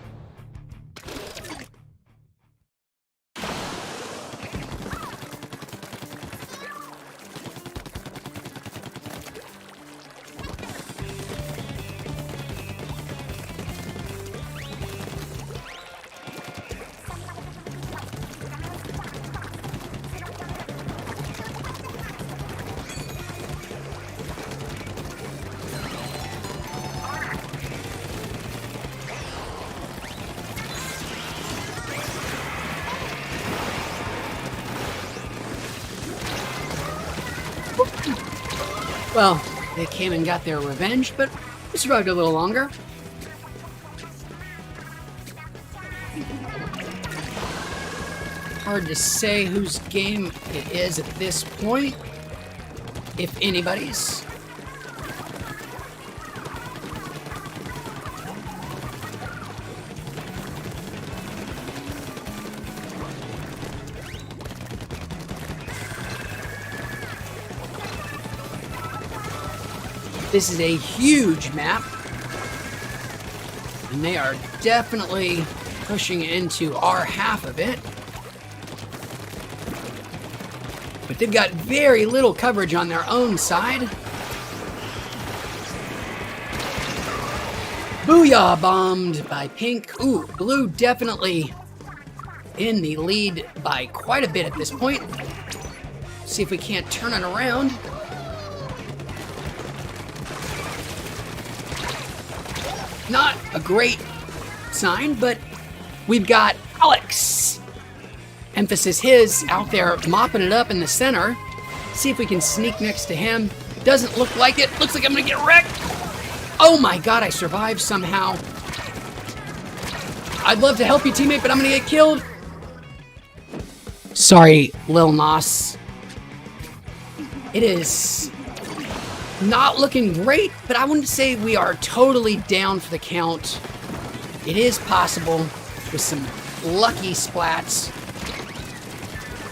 Well, they came and got their revenge, but we survived a little longer. Hard to say whose game it is at this point, if anybody's. This is a huge map, and they are definitely pushing into our half of it. But they've got very little coverage on their own side. Booyah bombed by pink. Ooh, blue definitely in the lead by quite a bit at this point. See if we can't turn it around. Not a great sign, but we've got Alex, emphasis his, out there mopping it up in the center. See if we can sneak next to him. Doesn't look like it. Looks like I'm gonna get wrecked. Oh my god, I survived somehow. I'd love to help you, teammate, but I'm gonna get killed. Sorry, Lil Nas. It is not looking great, but I wouldn't say we are totally down for the count. It is possible with some lucky splats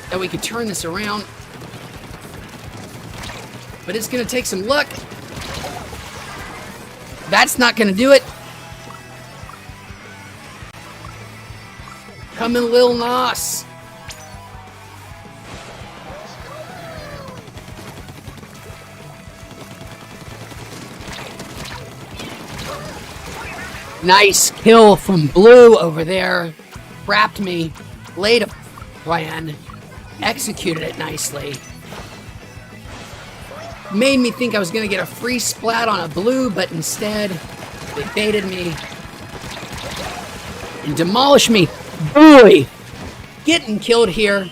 that we could turn this around. But it's gonna take some luck. That's not gonna do it. Come in, Lil Nas. Nice kill from Blue over there. Wrapped me, laid a plan, executed it nicely. Made me think I was gonna get a free splat on a Blue, but instead they baited me and demolished me. Boy, getting killed here.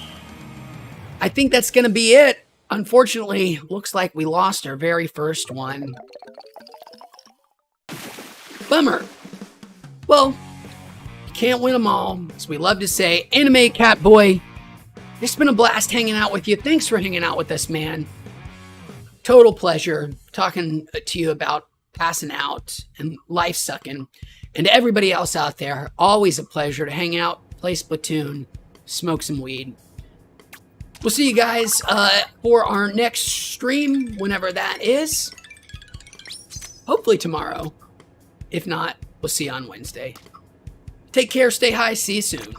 I think that's gonna be it. Unfortunately, looks like we lost our very first one. Bummer. Well, you can't win them all, as we love to say. Anime Cat Boy, it's been a blast hanging out with you. Thanks for hanging out with us, man. Total pleasure talking to you about passing out and life sucking. And to everybody else out there, always a pleasure to hang out, play Splatoon, smoke some weed. We'll see you guys for our next stream, whenever that is. Hopefully tomorrow. If not, we'll see you on Wednesday. Take care, stay high, see you soon.